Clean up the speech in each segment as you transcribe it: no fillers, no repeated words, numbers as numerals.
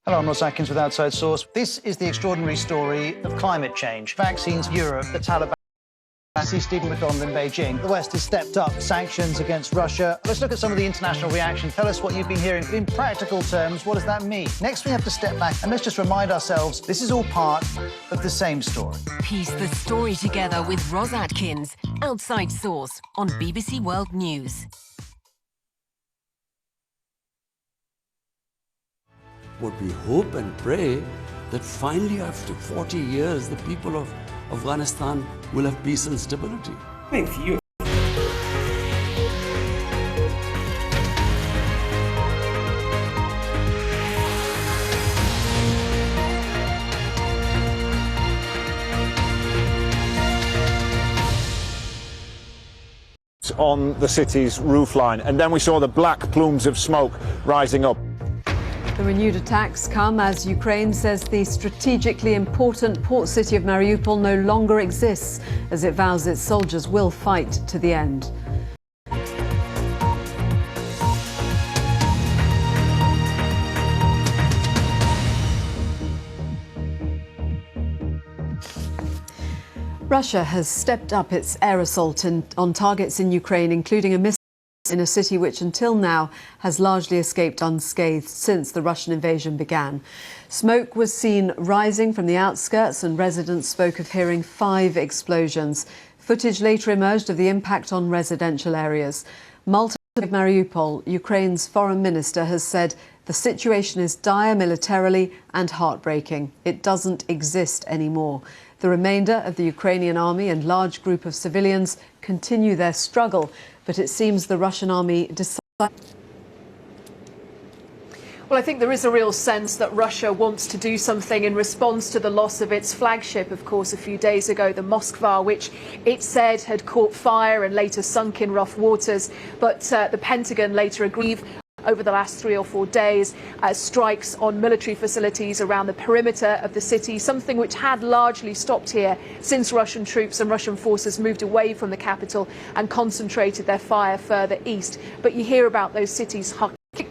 Hello, I'm Ross Atkins with Outside Source. This is the extraordinary story of climate change. Vaccines, Europe, the Taliban. See Stephen McDonald in Beijing. The West has stepped up sanctions against Russia. Let's look at some of the international reaction. Tell us what you've been hearing. But in practical terms, what does that mean? Next, we have to step back and let's just remind ourselves this is all part of the same story. Piece the story together with Ross Atkins. Outside Source on BBC World News. But we hope and pray that finally, after 40 years, the people of Afghanistan will have peace and stability. Thank you. On the city's roofline, and then we saw the black plumes of smoke rising up. The renewed attacks come as Ukraine says the strategically important port city of Mariupol no longer exists, as it vows its soldiers will fight to the end. Russia has stepped up its air assault on targets in Ukraine, including a missile in a city which until now has largely escaped unscathed since the Russian invasion began. Smoke was seen rising from the outskirts and residents spoke of hearing 5 explosions. Footage later emerged of the impact on residential areas. Malta of Mariupol, Ukraine's foreign minister, has said the situation is dire militarily and heartbreaking. It doesn't exist anymore. The remainder of the Ukrainian army and large group of civilians continue their struggle, but it seems the Russian army decided. Well, I think there is a real sense that Russia wants to do something in response to the loss of its flagship, of course, a few days ago, the Moskva, which it said had caught fire and later sunk in rough waters. But the Pentagon later agreed over the last 3 or 4 days, strikes on military facilities around the perimeter of the city, something which had largely stopped here since Russian troops and Russian forces moved away from the capital and concentrated their fire further east. But you hear about those cities,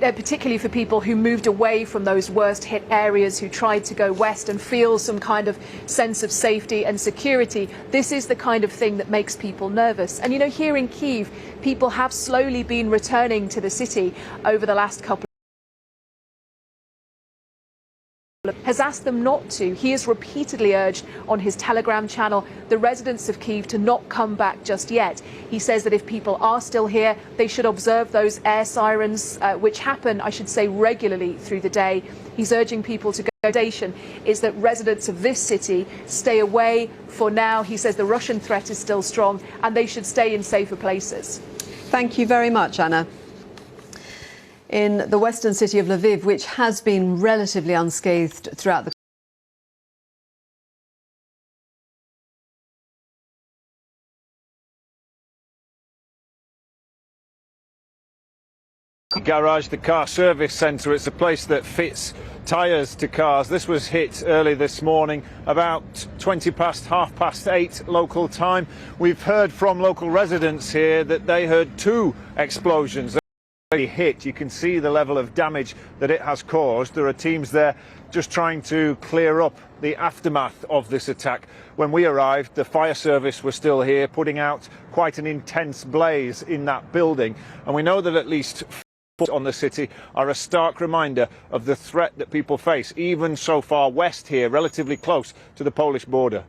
particularly for people who moved away from those worst hit areas, who tried to go west and feel some kind of sense of safety and security. This is the kind of thing that makes people nervous. And you know, here in Kyiv, people have slowly been returning to the city over the last couple has asked them not to. He has repeatedly urged on his Telegram channel the residents of Kyiv to not come back just yet. He says that if people are still here, they should observe those air sirens, which happen, I should say, regularly through the day. He's urging people to go. The recommendation is that residents of this city stay away for now. He says the Russian threat is still strong and they should stay in safer places. Thank you very much, Anna. In the western city of Lviv, which has been relatively unscathed throughout the Garage, the car service centre, it's a place that fits tyres to cars. This was hit early this morning, about 8:20 local time. We've heard from local residents here that they heard 2 explosions. Hit. You can see the level of damage that it has caused. There are teams there just trying to clear up the aftermath of this attack. When we arrived, the fire service was still here, putting out quite an intense blaze in that building. And we know that at least 4 on the city are a stark reminder of the threat that people face, even so far west here, relatively close to the Polish border.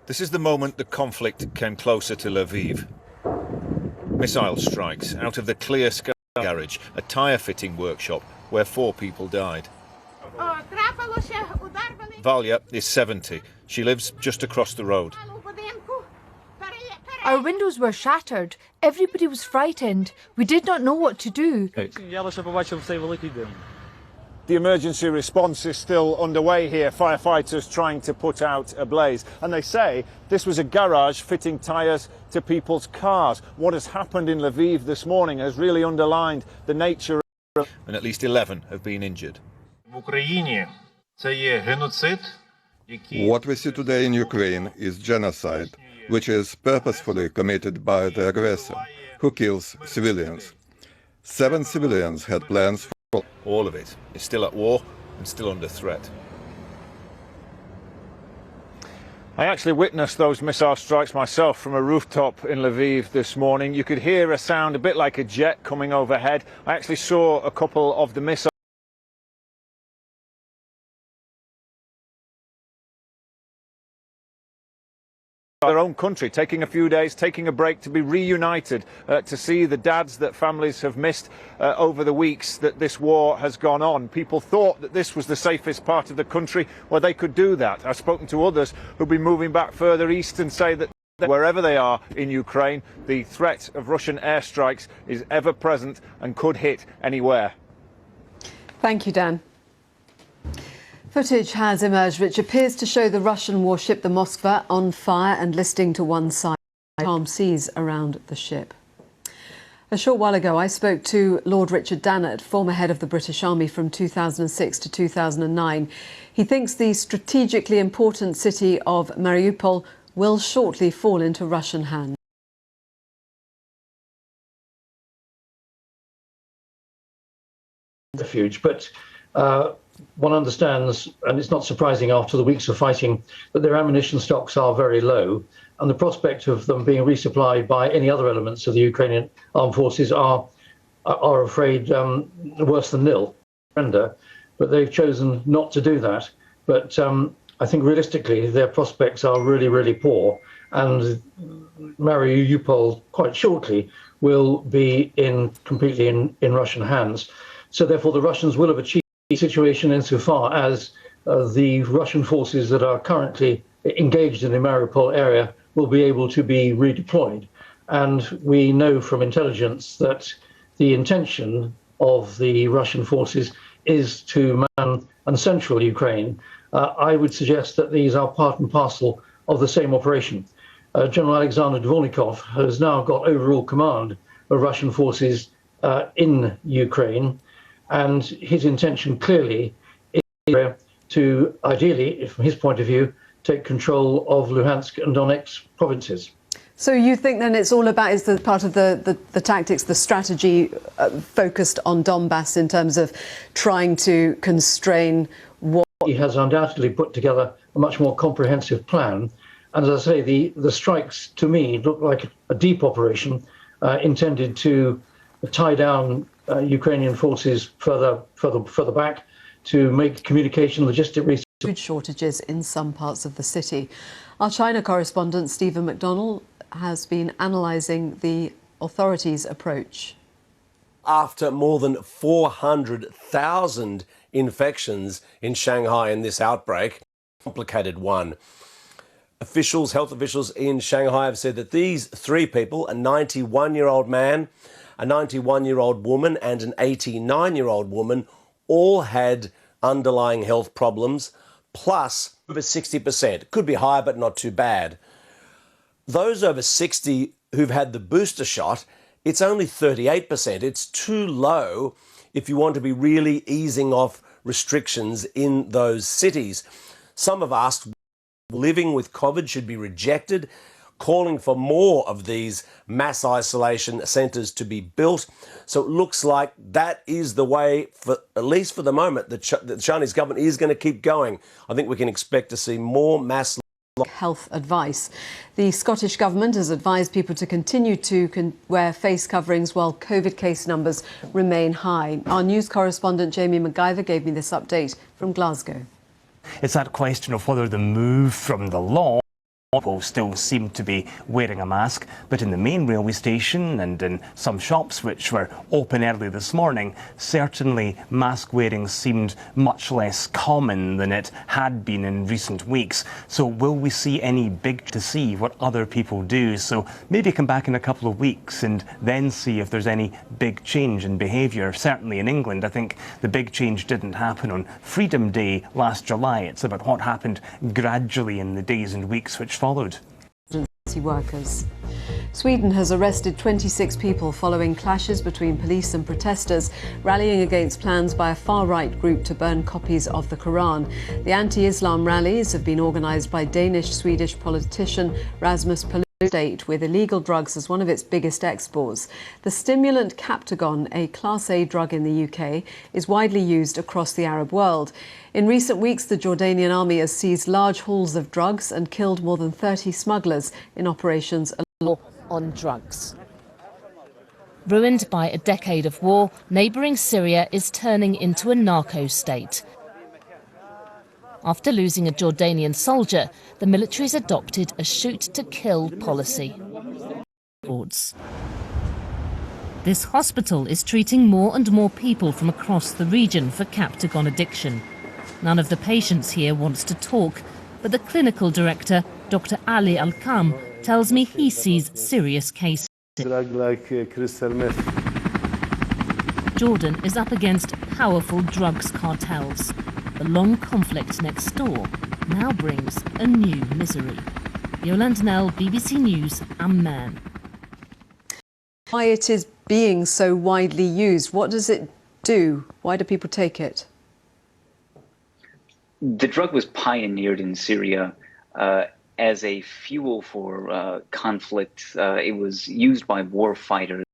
This is the moment the conflict came closer to Lviv. Missile strikes out of the Clear Sky garage, a tyre fitting workshop where 4 people died. Valya is 70. She lives just across the road. Our windows were shattered. Everybody was frightened. We did not know what to do. The emergency response is still underway here, firefighters trying to put out a blaze. And they say this was a garage fitting tyres to people's cars. What has happened in Lviv this morning has really underlined the nature of... And at least 11 have been injured. What we see today in Ukraine is genocide, which is purposefully committed by the aggressor, who kills civilians. 7 civilians had plans All of it is still at war and still under threat. I actually witnessed those missile strikes myself from a rooftop in Lviv this morning. You could hear a sound a bit like a jet coming overhead. I actually saw a couple of the missiles their own country, taking a few days, taking a break to be reunited, to see the dads that families have missed over the weeks that this war has gone on. People thought that this was the safest part of the country where they could do that. I've spoken to others who've been moving back further east and say that wherever they are in Ukraine, the threat of Russian airstrikes is ever present and could hit anywhere. Thank you, Dan. Footage has emerged which appears to show the Russian warship the Moskva on fire and listing to one side. Calm seas around the ship. A short while ago, I spoke to Lord Richard Dannett, former head of the British Army from 2006 to 2009. He thinks the strategically important city of Mariupol will shortly fall into Russian hands. Refuge, but one understands, and it's not surprising after the weeks of fighting, that their ammunition stocks are very low, and the prospect of them being resupplied by any other elements of the Ukrainian armed forces are afraid, worse than nil. But they've chosen not to do that. But I think realistically, their prospects are really, really poor, and Mariupol quite shortly will be completely in Russian hands. So therefore, the Russians will have achieved the situation insofar as the Russian forces that are currently engaged in the Mariupol area will be able to be redeployed. And we know from intelligence that the intention of the Russian forces is to man and central Ukraine. I would suggest that these are part and parcel of the same operation. General Alexander Dvornikov has now got overall command of Russian forces in Ukraine. And his intention clearly is to, ideally, from his point of view, take control of Luhansk and Donetsk provinces. So you think then it's all about, is the part of the tactics, the strategy focused on Donbass in terms of trying to constrain what? He has undoubtedly put together a much more comprehensive plan. And as I say, the strikes to me look like a deep operation intended to tie down Ukrainian forces further back, to make communication logistic research. Food shortages in some parts of the city. Our China correspondent Stephen McDonnell has been analysing the authorities' approach. After more than 400,000 infections in Shanghai in this outbreak, complicated one. Health officials in Shanghai have said that these three people, a 91-year-old man, a 91-year-old woman and an 89-year-old woman, all had underlying health problems, plus over 60%. Could be higher, but not too bad. Those over 60 who've had the booster shot, it's only 38%. It's too low if you want to be really easing off restrictions in those cities. Some have asked, living with COVID should be rejected, calling for more of these mass isolation centres to be built. So it looks like that is the way, for at least for the moment, the Chinese government is going to keep going. I think we can expect to see more mass health advice. The Scottish Government has advised people to continue to wear face coverings while COVID case numbers remain high. Our news correspondent Jamie McGiver gave me this update from Glasgow. It's that question of whether the move from the law, people still seem to be wearing a mask, but in the main railway station and in some shops which were open early this morning, certainly mask wearing seemed much less common than it had been in recent weeks. So will we see any to see what other people do? So maybe come back in a couple of weeks and then see if there's any big change in behaviour. Certainly in England, I think the big change didn't happen on Freedom Day last July. It's about what happened gradually in the days and weeks which followed. Workers. Sweden has arrested 26 people following clashes between police and protesters rallying against plans by a far-right group to burn copies of the Quran. The anti-Islam rallies have been organised by Danish-Swedish politician Rasmus Paludan. state with illegal drugs as one of its biggest exports. The stimulant Captagon, a Class A drug in the UK, is widely used across the Arab world. In recent weeks, the Jordanian army has seized large hauls of drugs and killed more than 30 smugglers in operations on drugs. Ruined by a decade of war, neighbouring Syria is turning into a narco state. After losing a Jordanian soldier, the military's adopted a shoot-to-kill policy. This hospital is treating more and more people from across the region for Captagon addiction. None of the patients here wants to talk, but the clinical director, Dr. Ali Al-Kam, tells me he sees serious cases. Drug like crystal meth. Jordan is up against powerful drugs cartels. The long conflict next door now brings a new misery. Yolande Nell, BBC News, Amman. Why it is being so widely used? What does it do? Why do people take it? The drug was pioneered in Syria as a fuel for conflict. It was used by war fighters.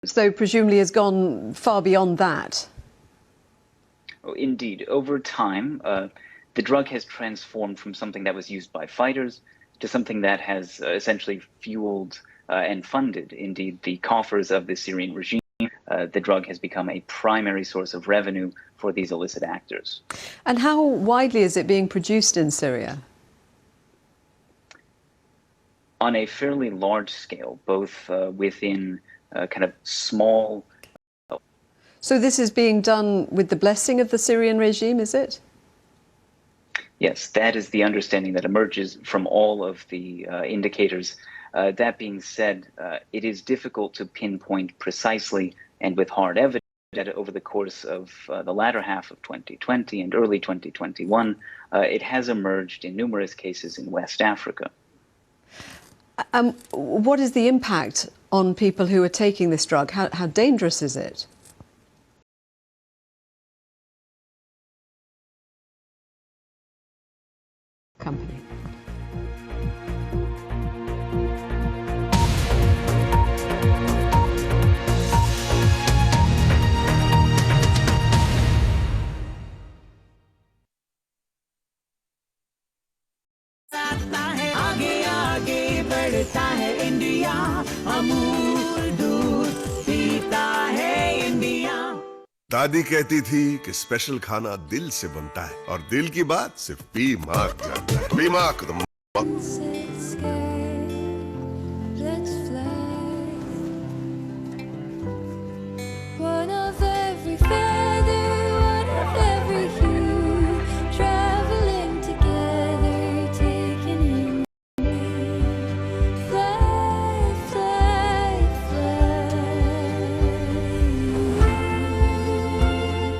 So presumably has gone far beyond that. Oh, indeed. Over time, the drug has transformed from something that was used by fighters to something that has essentially fueled and funded, indeed, the coffers of the Syrian regime. The drug has become a primary source of revenue for these illicit actors. And how widely is it being produced in Syria? On a fairly large scale, both within kind of small... So this is being done with the blessing of the Syrian regime, is it? Yes, that is the understanding that emerges from all of the indicators. That being said, it is difficult to pinpoint precisely and with hard evidence that over the course of the latter half of 2020 and early 2021, it has emerged in numerous cases in West Africa. What is the impact on people who are taking this drug? How dangerous is it? Company. दादी कहती थी कि special खाना दिल से बनता है और दिल की बात सिर्फ पी मार जानता है। पी मार को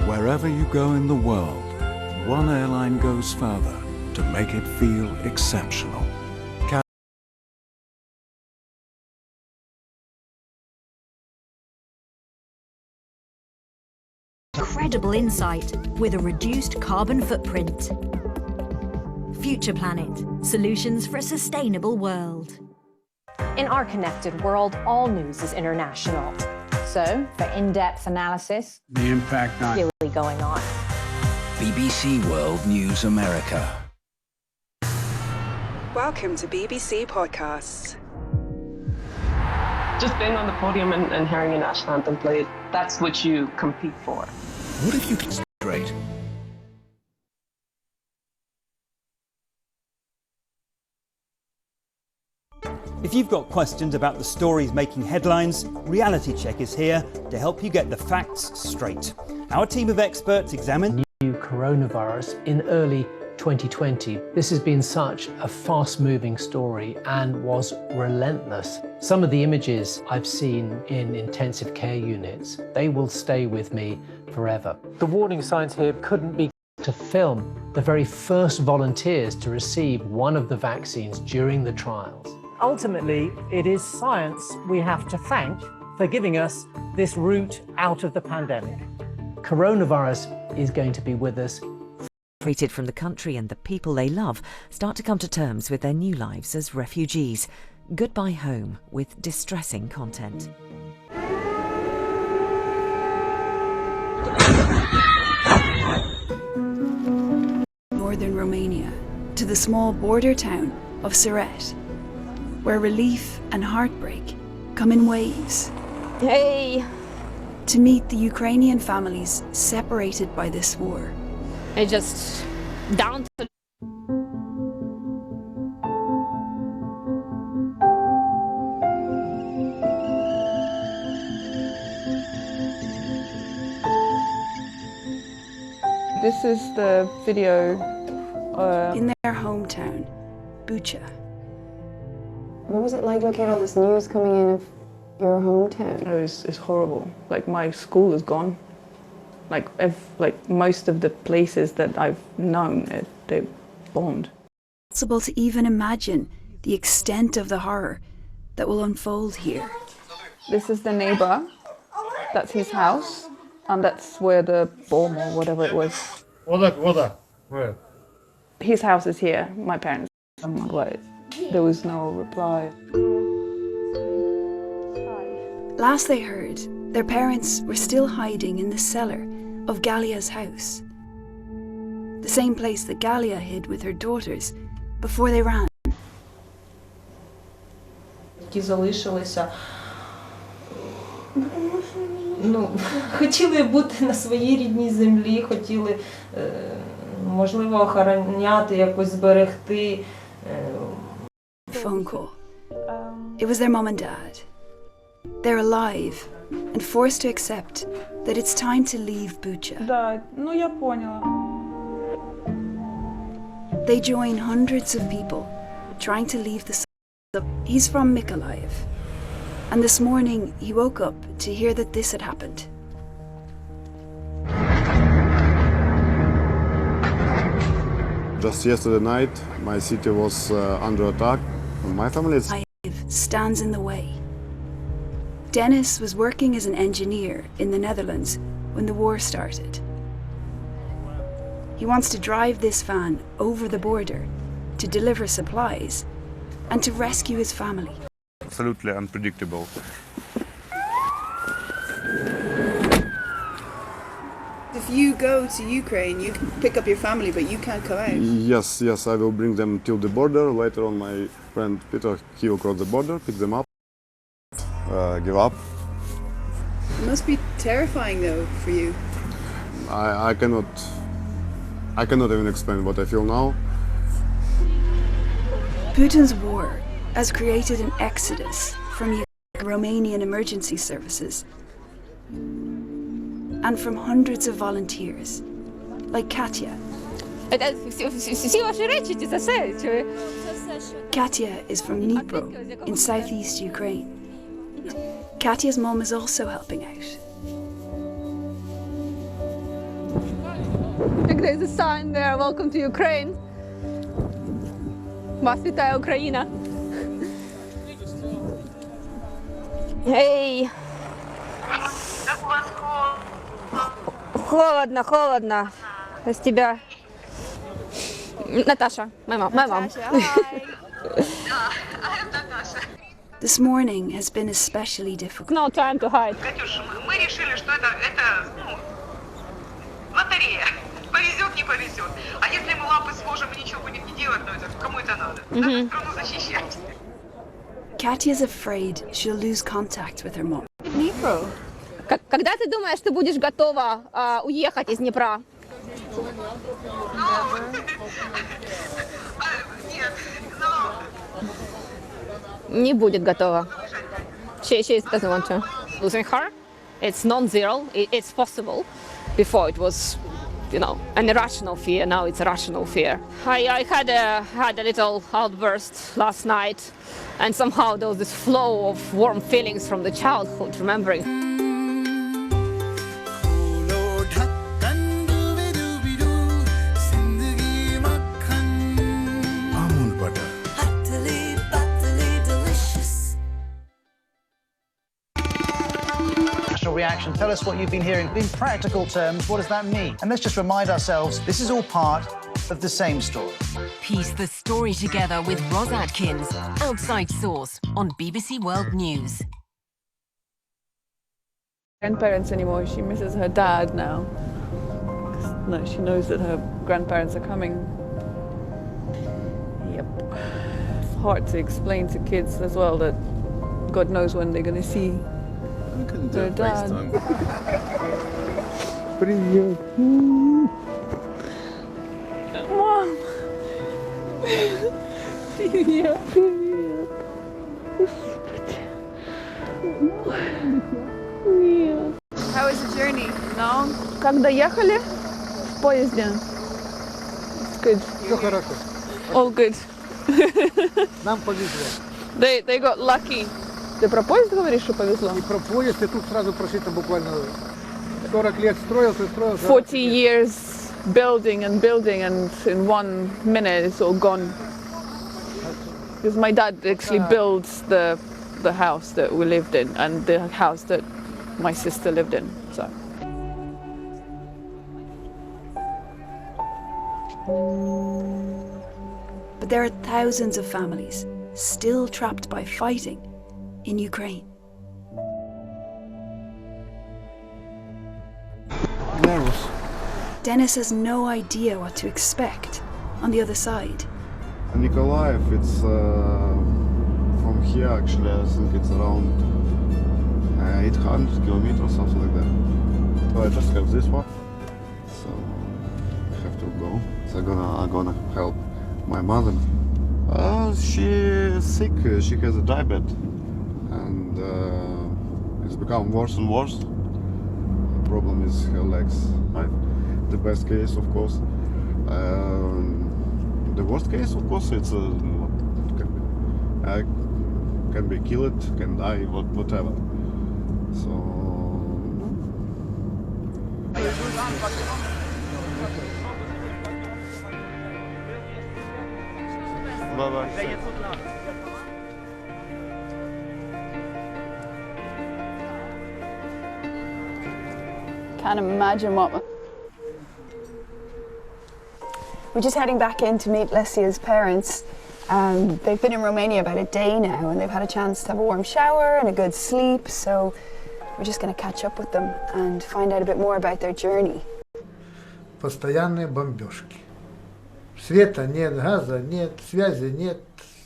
Wherever you go in the world, one airline goes further to make it feel exceptional. Incredible insight with a reduced carbon footprint. Future Planet, solutions for a sustainable world. In our connected world, all news is international. So, for in-depth analysis, the impact on really going on. BBC World News America. Welcome to BBC Podcasts. Just being on the podium and hearing your national anthem played, that's what you compete for. What if you could straight? If you've got questions about the stories making headlines, Reality Check is here to help you get the facts straight. Our team of experts examine new coronavirus in early 2020. This has been such a fast-moving story and was relentless. Some of the images I've seen in intensive care units, they will stay with me forever. The warning signs here couldn't be to film the very first volunteers to receive one of the vaccines during the trials. Ultimately, it is science we have to thank for giving us this route out of the pandemic. Coronavirus is going to be with us separated from the country and the people they love, start to come to terms with their new lives as refugees. Goodbye home, with distressing content. Northern Romania, to the small border town of Siret, where relief and heartbreak come in waves. Hey! To meet the Ukrainian families separated by this war. It just down to This is the video in their hometown, Bucha. What was it like looking at all this news coming in of your hometown? It's horrible. Like, my school is gone. Like most of the places that I've known, they bombed. It's possible to even imagine the extent of the horror that will unfold here. This is the neighbor. That's his house. And that's where the bomb or whatever it was. Where? His house is here, my parents. But there was no reply. Last they heard, their parents were still hiding in the cellar of Galia's house. The same place that Galia hid with her daughters before they ran. Які залишилися. Хотіли бути на своїй рідній землі, хотіли, можливо, охороняти, якось зберегти. Phone call. It was their mom and dad. They're alive and forced to accept that it's time to leave Bucha. Да, я поняла. They join hundreds of people trying to leave the city. He's from Mykolaiv. And this morning, he woke up to hear that this had happened. Just yesterday night, my city was under attack. My family stands in the way. Dennis was working as an engineer in the Netherlands when the war started. He wants to drive this van over the border to deliver supplies and to rescue his family. Absolutely unpredictable. If you go to Ukraine, you can pick up your family, but you can't come out. Yes, I will bring them till the border. Later on, my friend Peter, he will cross the border, pick them up, give up. It must be terrifying, though, for you. I cannot even explain what I feel now. Putin's war has created an exodus from Romanian emergency services and from hundreds of volunteers, like Katya. Katya is from Dnipro in southeast Ukraine. Katya's mom is also helping out. There's a sign there, welcome to Ukraine. Вас вітає Україна. Эй! Как у вас холодно? Холодно. С тебя... Наташа, my mom. This morning has been especially difficult. No time to hide. Катюш, мы решили, что это лотерея. Повезет, не повезет. А если мы лапы сложим и ничего будем не делать, это кому это надо? Надо страну защищать. Katya's afraid she'll lose contact with her mom. Днепро. Когда ты думаешь, ты будешь готова уехать из Днепра? Не будет готова. She doesn't want to. Losing her, it's non-zero. It's possible. Before it was, an irrational fear. Now it's a rational fear. I had a little outburst last night, and somehow there was this flow of warm feelings from the childhood, remembering. Reaction. Tell us what you've been hearing. In practical terms, what does that mean? And let's just remind ourselves, this is all part of the same story. Piece the story together with Ros Atkins, Outside Source on BBC World News. Grandparents anymore. She misses her dad now. No, she knows that her grandparents are coming. Yep. It's hard to explain to kids as well that God knows when they're going to see their dad. Привет. Mom. Привет. Привет. Нет. How was the journey? No? Как доехали? В поезде. It's good. Все хорошо. All good. Нам повезло. They got lucky. Ты про поезд говоришь, что повезло? И про поезд, и тут сразу прошли там буквально 40 лет строился. 40 years building, and in 1 minute it's all gone. Because my dad actually built the house that we lived in and the house that my sister lived in. So. But there are thousands of families still trapped by fighting in Ukraine. Nervous. Dennis has no idea what to expect on the other side. Nikolaev, it's from here actually, I think it's around 800 kilometers, something like that. So I just have this one, so I have to go. So I'm gonna help my mother. She's sick, she has a diabetes, and it's become worse and worse. The problem is her legs. The best case, of course. The worst case, of course, it's can be killed, can die, whatever. So. Bye bye. Can't imagine what. We're just heading back in to meet Lesia's parents. They've been in Romania about a day now and they've had a chance to have a warm shower and a good sleep, so we're just going to catch up with them and find out a bit more about their journey. Постоянные бомбежки. Света нет, газа нет, связи нет,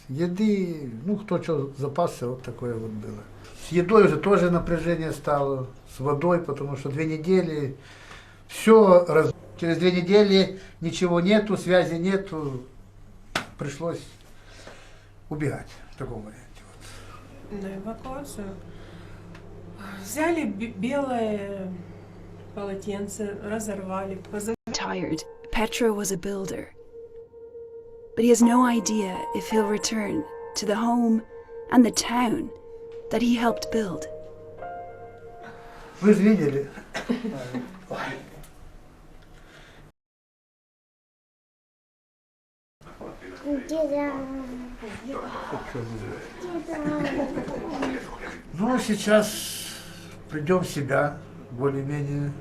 еды, ну кто что, запасы, вот такое вот было. С едой уже тоже напряжение стало, с водой, потому что 2 недели, все, через 2 недели ничего нету, связи нету, пришлось убегать в таком варианте. На эвакуацию взяли белое полотенце, разорвали. Tired, Petro was a builder, but he has no idea if he'll return to the home and the town that he helped build. Вы же видели? Ну, сейчас придем в себя, более-менее,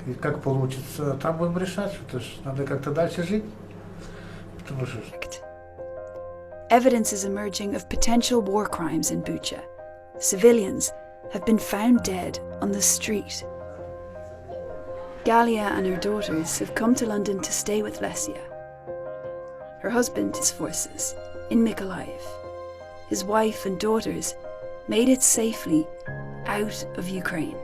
и как получится. Там будем решать, что надо как-то дальше жить. Потому что... Evidence is emerging of potential war crimes in Bucha. Civilians have been found dead on the street. Galia and her daughters have come to London to stay with Lesia. Her husband is forces in Mykolaiv. His wife and daughters made it safely out of Ukraine.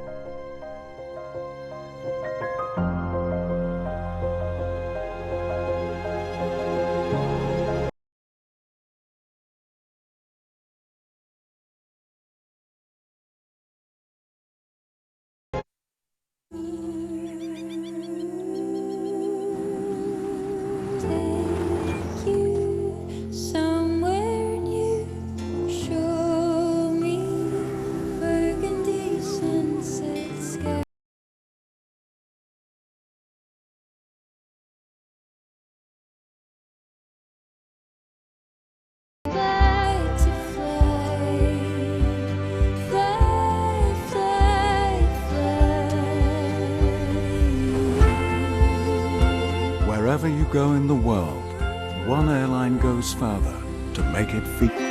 go in the world, one airline goes further to make it feel.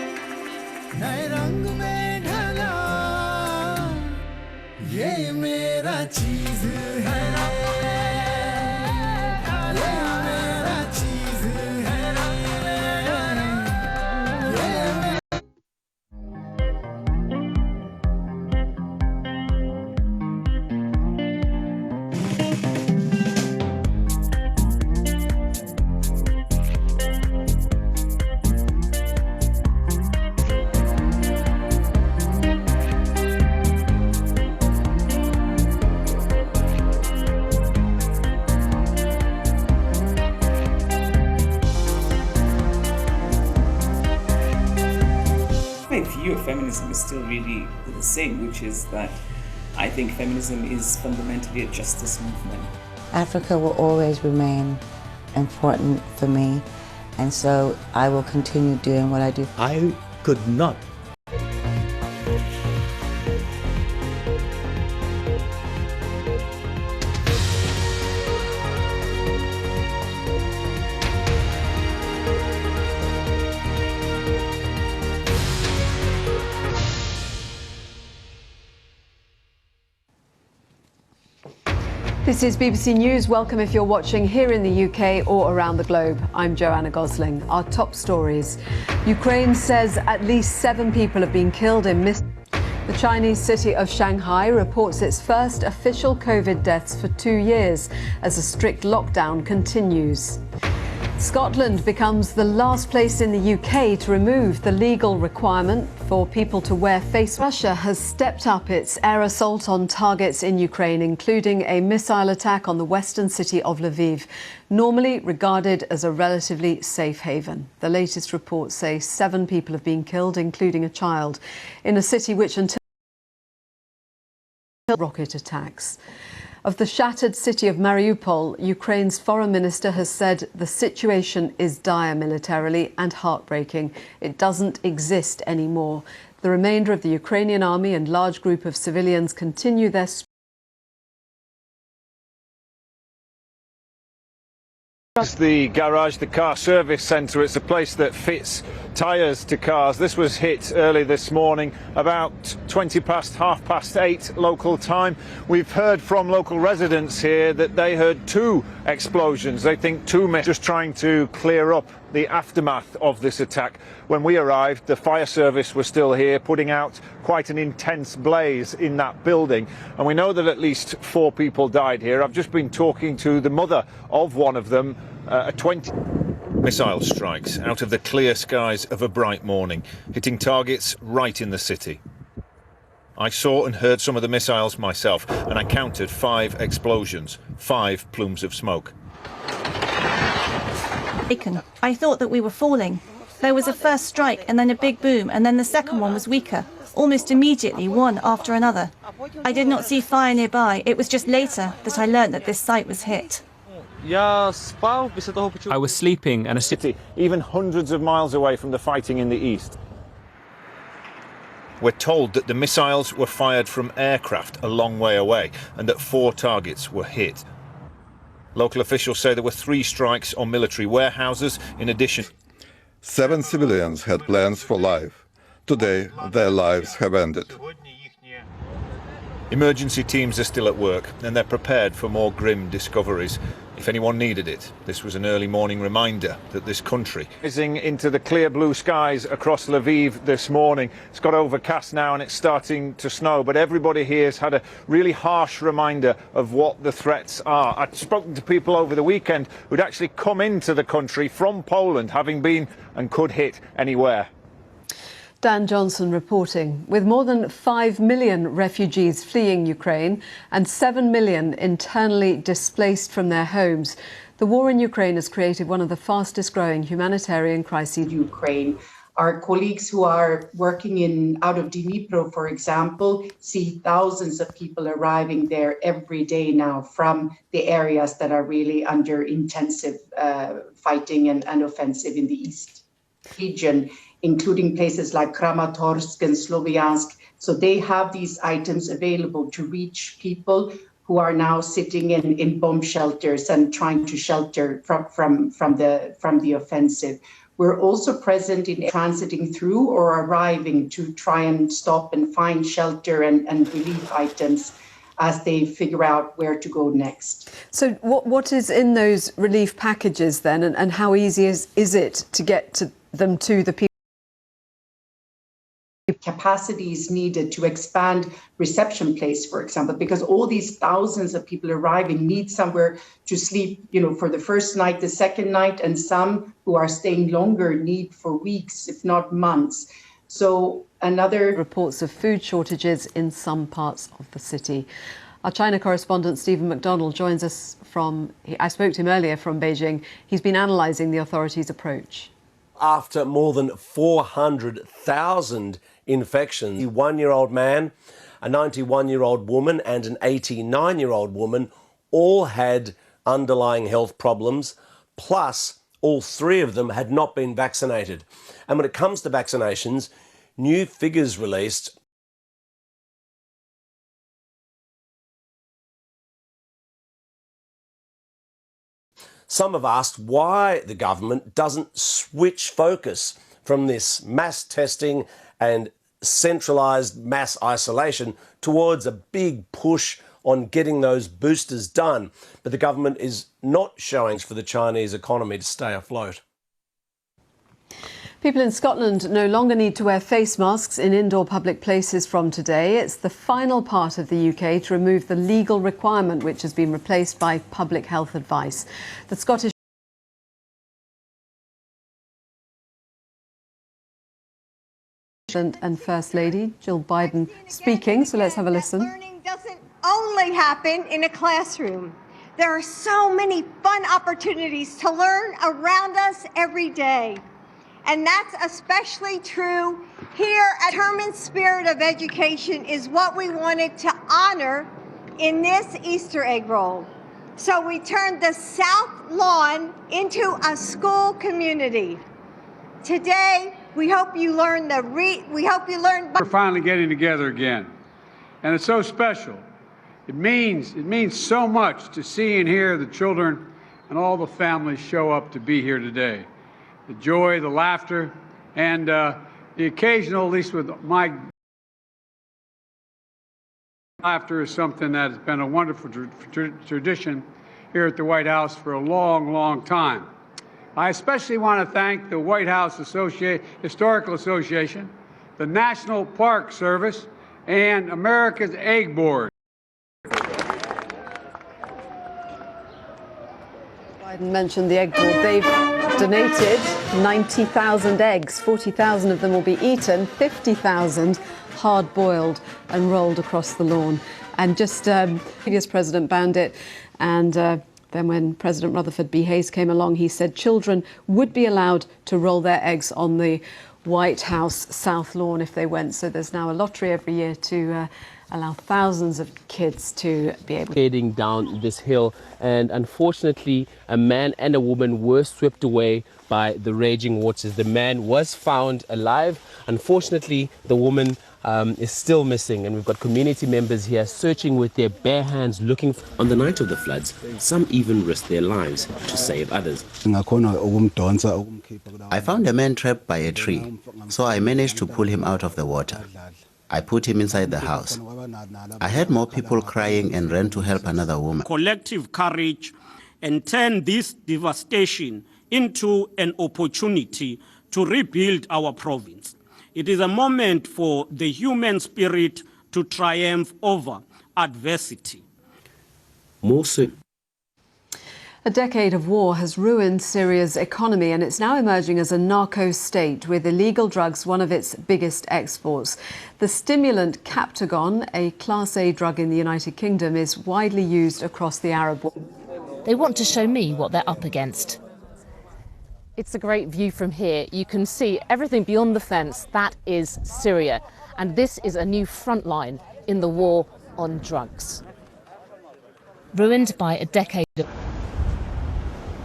My view of feminism is still really the same, which is that I think feminism is fundamentally a justice movement. Africa will always remain important for me, and so I will continue doing what I do. I could not This is BBC News. Welcome if you're watching here in the UK or around the globe. I'm Joanna Gosling. Our top stories. Ukraine says at least 7 people have been killed in The Chinese city of Shanghai reports its first official COVID deaths for 2 years as a strict lockdown continues. Scotland becomes the last place in the UK to remove the legal requirement for people to wear face. Russia has stepped up its air assault on targets in Ukraine, including a missile attack on the western city of Lviv, normally regarded as a relatively safe haven. The latest reports say 7 people have been killed, including a child, in a city which until rocket attacks. Of the shattered city of Mariupol, Ukraine's foreign minister has said the situation is dire militarily and heartbreaking. It doesn't exist anymore. The remainder of the Ukrainian army and large group of civilians continue their It's the garage, the car service centre. It's a place that fits tyres to cars. This was hit early this morning, about 8:20 local time. We've heard from local residents here that they heard 2 explosions. They think 2 men just trying to clear up the aftermath of this attack. When we arrived, the fire service was still here, putting out quite an intense blaze in that building. And we know that at least 4 people died here. I've just been talking to the mother of one of them, a 20... Missile strikes out of the clear skies of a bright morning, hitting targets right in the city. I saw and heard some of the missiles myself, and I counted 5 explosions, 5 plumes of smoke. I thought that we were falling. There was a first strike and then a big boom, and then the second one was weaker, almost immediately, one after another. I did not see fire nearby. It was just later that I learnt that this site was hit. I was sleeping in a city even hundreds of miles away from the fighting in the east. We're told that the missiles were fired from aircraft a long way away and that 4 targets were hit. Local officials say there were 3 strikes on military warehouses in addition. 7 civilians had plans for life. Today, their lives have ended. Emergency teams are still at work and they're prepared for more grim discoveries. If anyone needed it, this was an early morning reminder that this country rising into the clear blue skies across Lviv this morning. It's got overcast now and it's starting to snow, but everybody here has had a really harsh reminder of what the threats are. I'd spoken to people over the weekend who'd actually come into the country from Poland, having been and could hit anywhere. Dan Johnson reporting. With more than 5 million refugees fleeing Ukraine and 7 million internally displaced from their homes, the war in Ukraine has created one of the fastest growing humanitarian crises. Ukraine. Our colleagues who are working out of Dnipro, for example, see thousands of people arriving there every day now from the areas that are really under intensive fighting and offensive in the east region, including places like Kramatorsk and Sloviansk. So they have these items available to reach people who are now sitting in bomb shelters and trying to shelter from the offensive. We're also present in transiting through or arriving to try and stop and find shelter and relief items as they figure out where to go next. So what is in those relief packages then, and how easy is it to get them to the people? Capacity is needed to expand reception place, for example, because all these thousands of people arriving need somewhere to sleep, for the first night, the second night, and some who are staying longer need for weeks, if not months. So another reports of food shortages in some parts of the city. Our China correspondent Stephen McDonald joins us I spoke to him earlier from Beijing. He's been analysing the authorities' approach. After more than 400,000 infections, a 1-year-old man, a 91-year-old woman and an 89-year-old woman all had underlying health problems, plus all three of them had not been vaccinated. And when it comes to vaccinations, new figures released some have asked why the government doesn't switch focus from this mass testing and centralised mass isolation towards a big push on getting those boosters done. But the government is not showing for the Chinese economy to stay afloat. People in Scotland no longer need to wear face masks in indoor public places from today. It's the final part of the UK to remove the legal requirement, which has been replaced by public health advice. The Scottish and First Lady Jill Biden speaking, so let's have a listen. Learning doesn't only happen in a classroom. There are so many fun opportunities to learn around us every day. And that's especially true here at Determined Spirit of Education is what we wanted to honor in this Easter egg roll. So we turned the South Lawn into a school community. Today, we hope you learn We're finally getting together again. And it's so special. It means so much to see and hear the children and all the families show up to be here today. The joy, the laughter, and the occasional, at least with my laughter, is something that has been a wonderful tradition here at the White House for a long, long time. I especially want to thank the White House Historical Association, the National Park Service, and America's Egg Board. Biden mentioned the egg board. They've donated 90,000 eggs. 40,000 of them will be eaten, 50,000 hard-boiled and rolled across the lawn. And just previous president banned it, and then when President Rutherford B. Hayes came along, he said children would be allowed to roll their eggs on the White House South Lawn if they went. So there's now a lottery every year to allow thousands of kids to be able to... Heading down this hill, and unfortunately a man and a woman were swept away by the raging waters. The man was found alive. Unfortunately, the woman is still missing, and we've got community members here searching with their bare hands looking. On the night of the floods, some even risked their lives to save others. I found a man trapped by a tree, so I managed to pull him out of the water. I put him inside the house. I heard more people crying and ran to help another woman. Collective courage and turn this devastation into an opportunity to rebuild our province. It is a moment for the human spirit to triumph over adversity. A decade of war has ruined Syria's economy, and it's now emerging as a narco state with illegal drugs one of its biggest exports. The stimulant Captagon, a Class A drug in the United Kingdom, is widely used across the Arab world. They want to show me what they're up against. It's a great view from here. You can see everything beyond the fence. That is Syria. And this is a new front line in the war on drugs. Ruined by a decade of...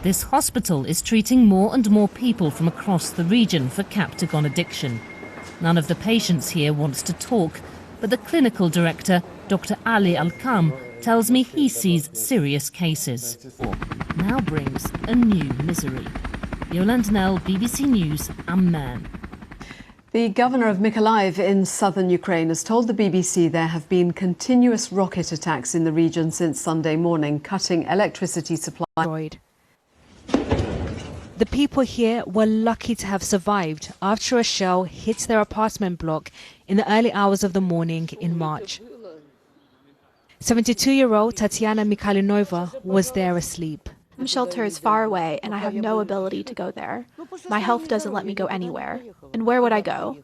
This hospital is treating more and more people from across the region for Captagon addiction. None of the patients here wants to talk, but the clinical director, Dr. Ali Al-Kam, tells me he sees serious cases. Now brings a new misery. Yolanda Nell, BBC News, Amman. The governor of Mykolaiv in southern Ukraine has told the BBC there have been continuous rocket attacks in the region since Sunday morning, cutting electricity supply. The people here were lucky to have survived after a shell hit their apartment block in the early hours of the morning in March. 72-year-old Tatiana Mikhailinova was there asleep. The shelter is far away and I have no ability to go there. My health doesn't let me go anywhere. And where would I go?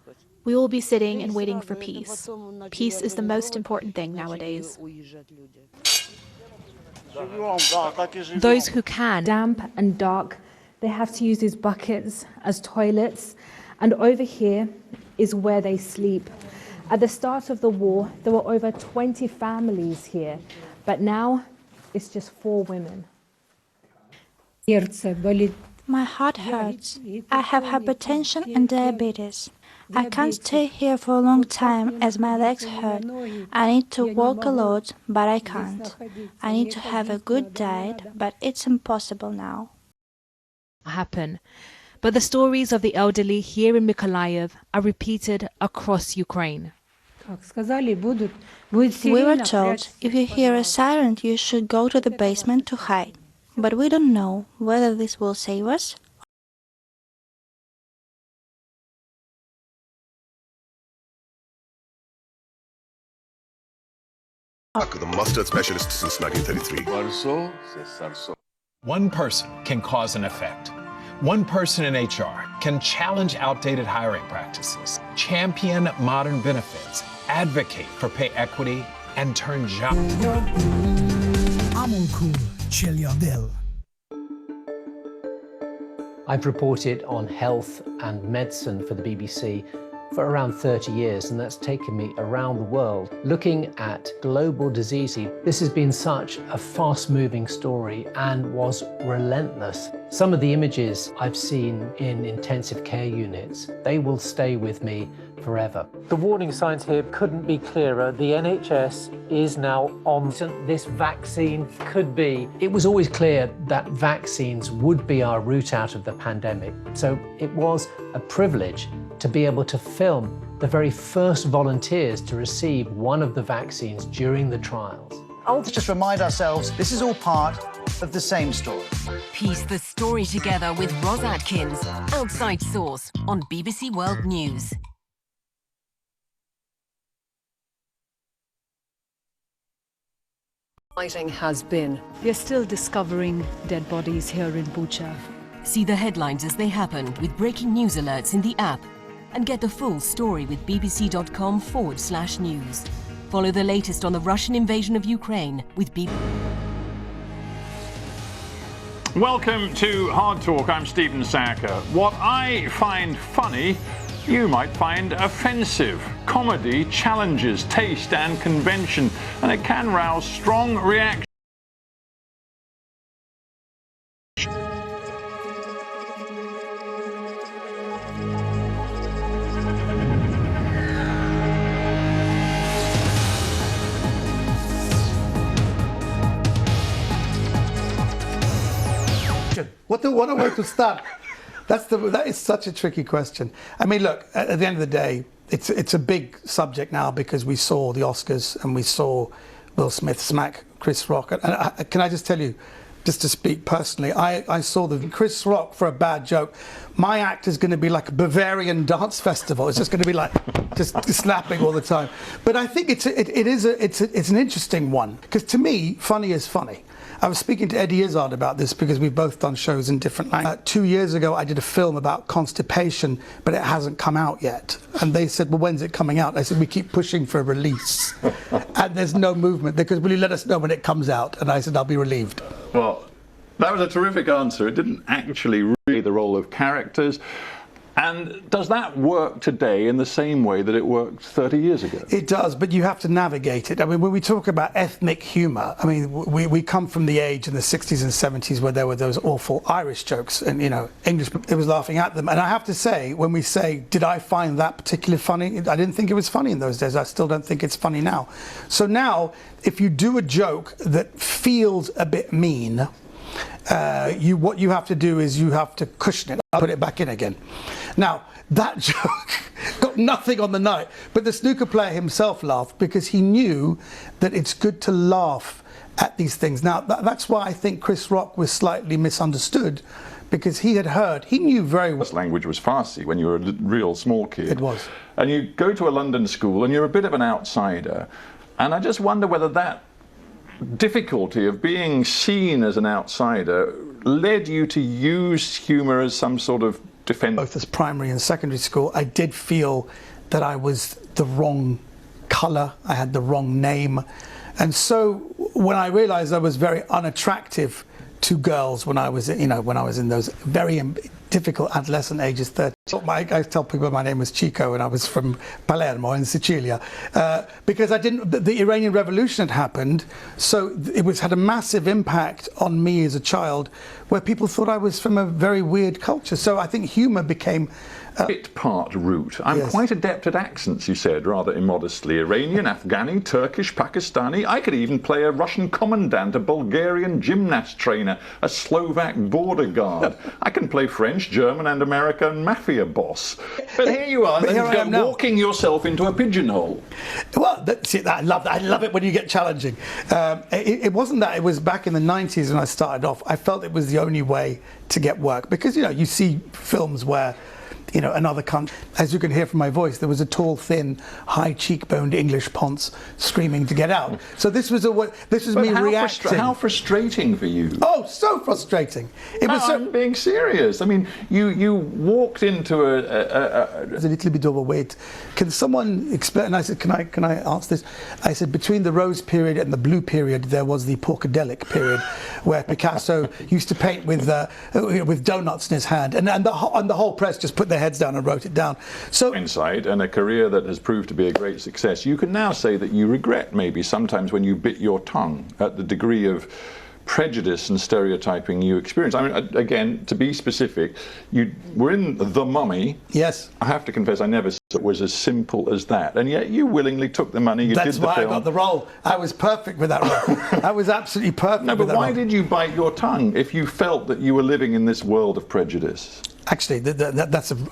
We will be sitting and waiting for peace. Peace is the most important thing nowadays. Those who can, damp and dark, they have to use these buckets as toilets. And over here is where they sleep. At the start of the war, there were over 20 families here. But now it's just 4 women. My heart hurts. I have hypertension and diabetes. I can't stay here for a long time as my legs hurt. I need to walk a lot, but I can't. I need to have a good diet, but it's impossible now. But the stories of the elderly here in Mykolaiv are repeated across Ukraine. We were told if you hear a siren, you should go to the basement to hide. But we don't know whether this will save us. The mustard specialist since 1933. One person can cause an effect. One person in HR can challenge outdated hiring practices, champion modern benefits, advocate for pay equity, and turn jobs. I've reported on health and medicine for the BBC for around 30 years, and that's taken me around the world looking at global diseases. This has been such a fast-moving story and was relentless. Some of the images I've seen in intensive care units, they will stay with me forever. The warning signs here couldn't be clearer. The NHS is now on this vaccine could be. It was always clear that vaccines would be our route out of the pandemic. So it was a privilege to be able to film the very first volunteers to receive one of the vaccines during the trials. Let's just remind ourselves, this is all part of the same story. Piece the story together with Ros Atkins, Outside Source on BBC World News. Fighting has been. They're still discovering dead bodies here in Bucha. See the headlines as they happen with breaking news alerts in the app and get the full story with bbc.com/news. Follow the latest on the Russian invasion of Ukraine with BBC. Welcome to Hard Talk. I'm Stephen Sacker. What I find funny, you might find offensive. Comedy challenges taste and convention, and it can rouse strong reactions. What a way to start. That is such a tricky question. I mean, look, at the end of the day, it's a big subject now because we saw the Oscars and we saw Will Smith smack Chris Rock. And can I just tell you, just to speak personally, I saw the Chris Rock for a bad joke. My act is going to be like a Bavarian dance festival. It's just going to be like just snapping all the time. But I think it's an interesting one because to me, funny is funny. I was speaking to Eddie Izzard about this because we've both done shows in different languages. 2 years ago, I did a film about constipation, but it hasn't come out yet. And they said, well, when's it coming out? I said, we keep pushing for a release. And there's no movement. They goes, will you let us know when it comes out? And I said, I'll be relieved. Well, that was a terrific answer. It didn't actually read the role of characters. And does that work today in the same way that it worked 30 years ago? It does, but you have to navigate it. I mean, when we talk about ethnic humour, I mean, we come from the age in the 60s and 70s where there were those awful Irish jokes and, you know, English, it was laughing at them. And I have to say, when we say, did I find that particularly funny? I didn't think it was funny in those days. I still don't think it's funny now. So now, if you do a joke that feels a bit mean, what you have to do is you have to cushion it, put it back in again. Now, that joke got nothing on the night, but the snooker player himself laughed because he knew that it's good to laugh at these things. Now, that's why I think Chris Rock was slightly misunderstood, because he knew very well. This language was Farsi when you were a real small kid. It was. And you go to a London school and you're a bit of an outsider. And I just wonder whether that difficulty of being seen as an outsider led you to use humour as some sort of defence. Both as primary and secondary school, I did feel that I was the wrong colour, I had the wrong name. And so when I realised I was very unattractive to girls when I was, you know, when I was in those very difficult adolescent ages, 30. I tell people my name was Chico and I was from Palermo in Sicilia, because the Iranian Revolution had happened, so it had a massive impact on me as a child, where people thought I was from a very weird culture. So I think humour became bit part route. I'm Yes. quite adept at accents, you said, rather immodestly. Iranian, Afghani, Turkish, Pakistani. I could even play a Russian commandant, a Bulgarian gymnast trainer, a Slovak border guard. I can play French, German and American mafia boss. But here you are, walking yourself into a pigeonhole. Well, I love that. I love it when you get challenging. It wasn't that. It was back in the 90s when I started off. I felt it was the only way to get work, because, you know, you see films where, you know, another country, as you can hear from my voice, there was a tall, thin, high cheekboned English ponce screaming to get out. So this was me reacting. How frustrating for you? Oh, so frustrating. I'm being serious. I mean, you walked into a little bit overweight. Can someone explain? And I said, can I answer this? I said, between the rose period and the blue period, there was the porcadelic period, where Picasso used to paint with donuts in his hand, and the whole press just put their heads down and wrote it down. So insight and a career that has proved to be a great success. You can now say that you regret maybe sometimes when you bit your tongue at the degree of prejudice and stereotyping you experienced. I mean, again, to be specific, you were in The Mummy. Yes. I have to confess, I never saw it was as simple as that, and yet you willingly took the money. That's why I got the role. I was perfect with that role. I was absolutely perfect. No, but with that why role. did you bite your tongue if you felt that you were living in this world of prejudice? Actually,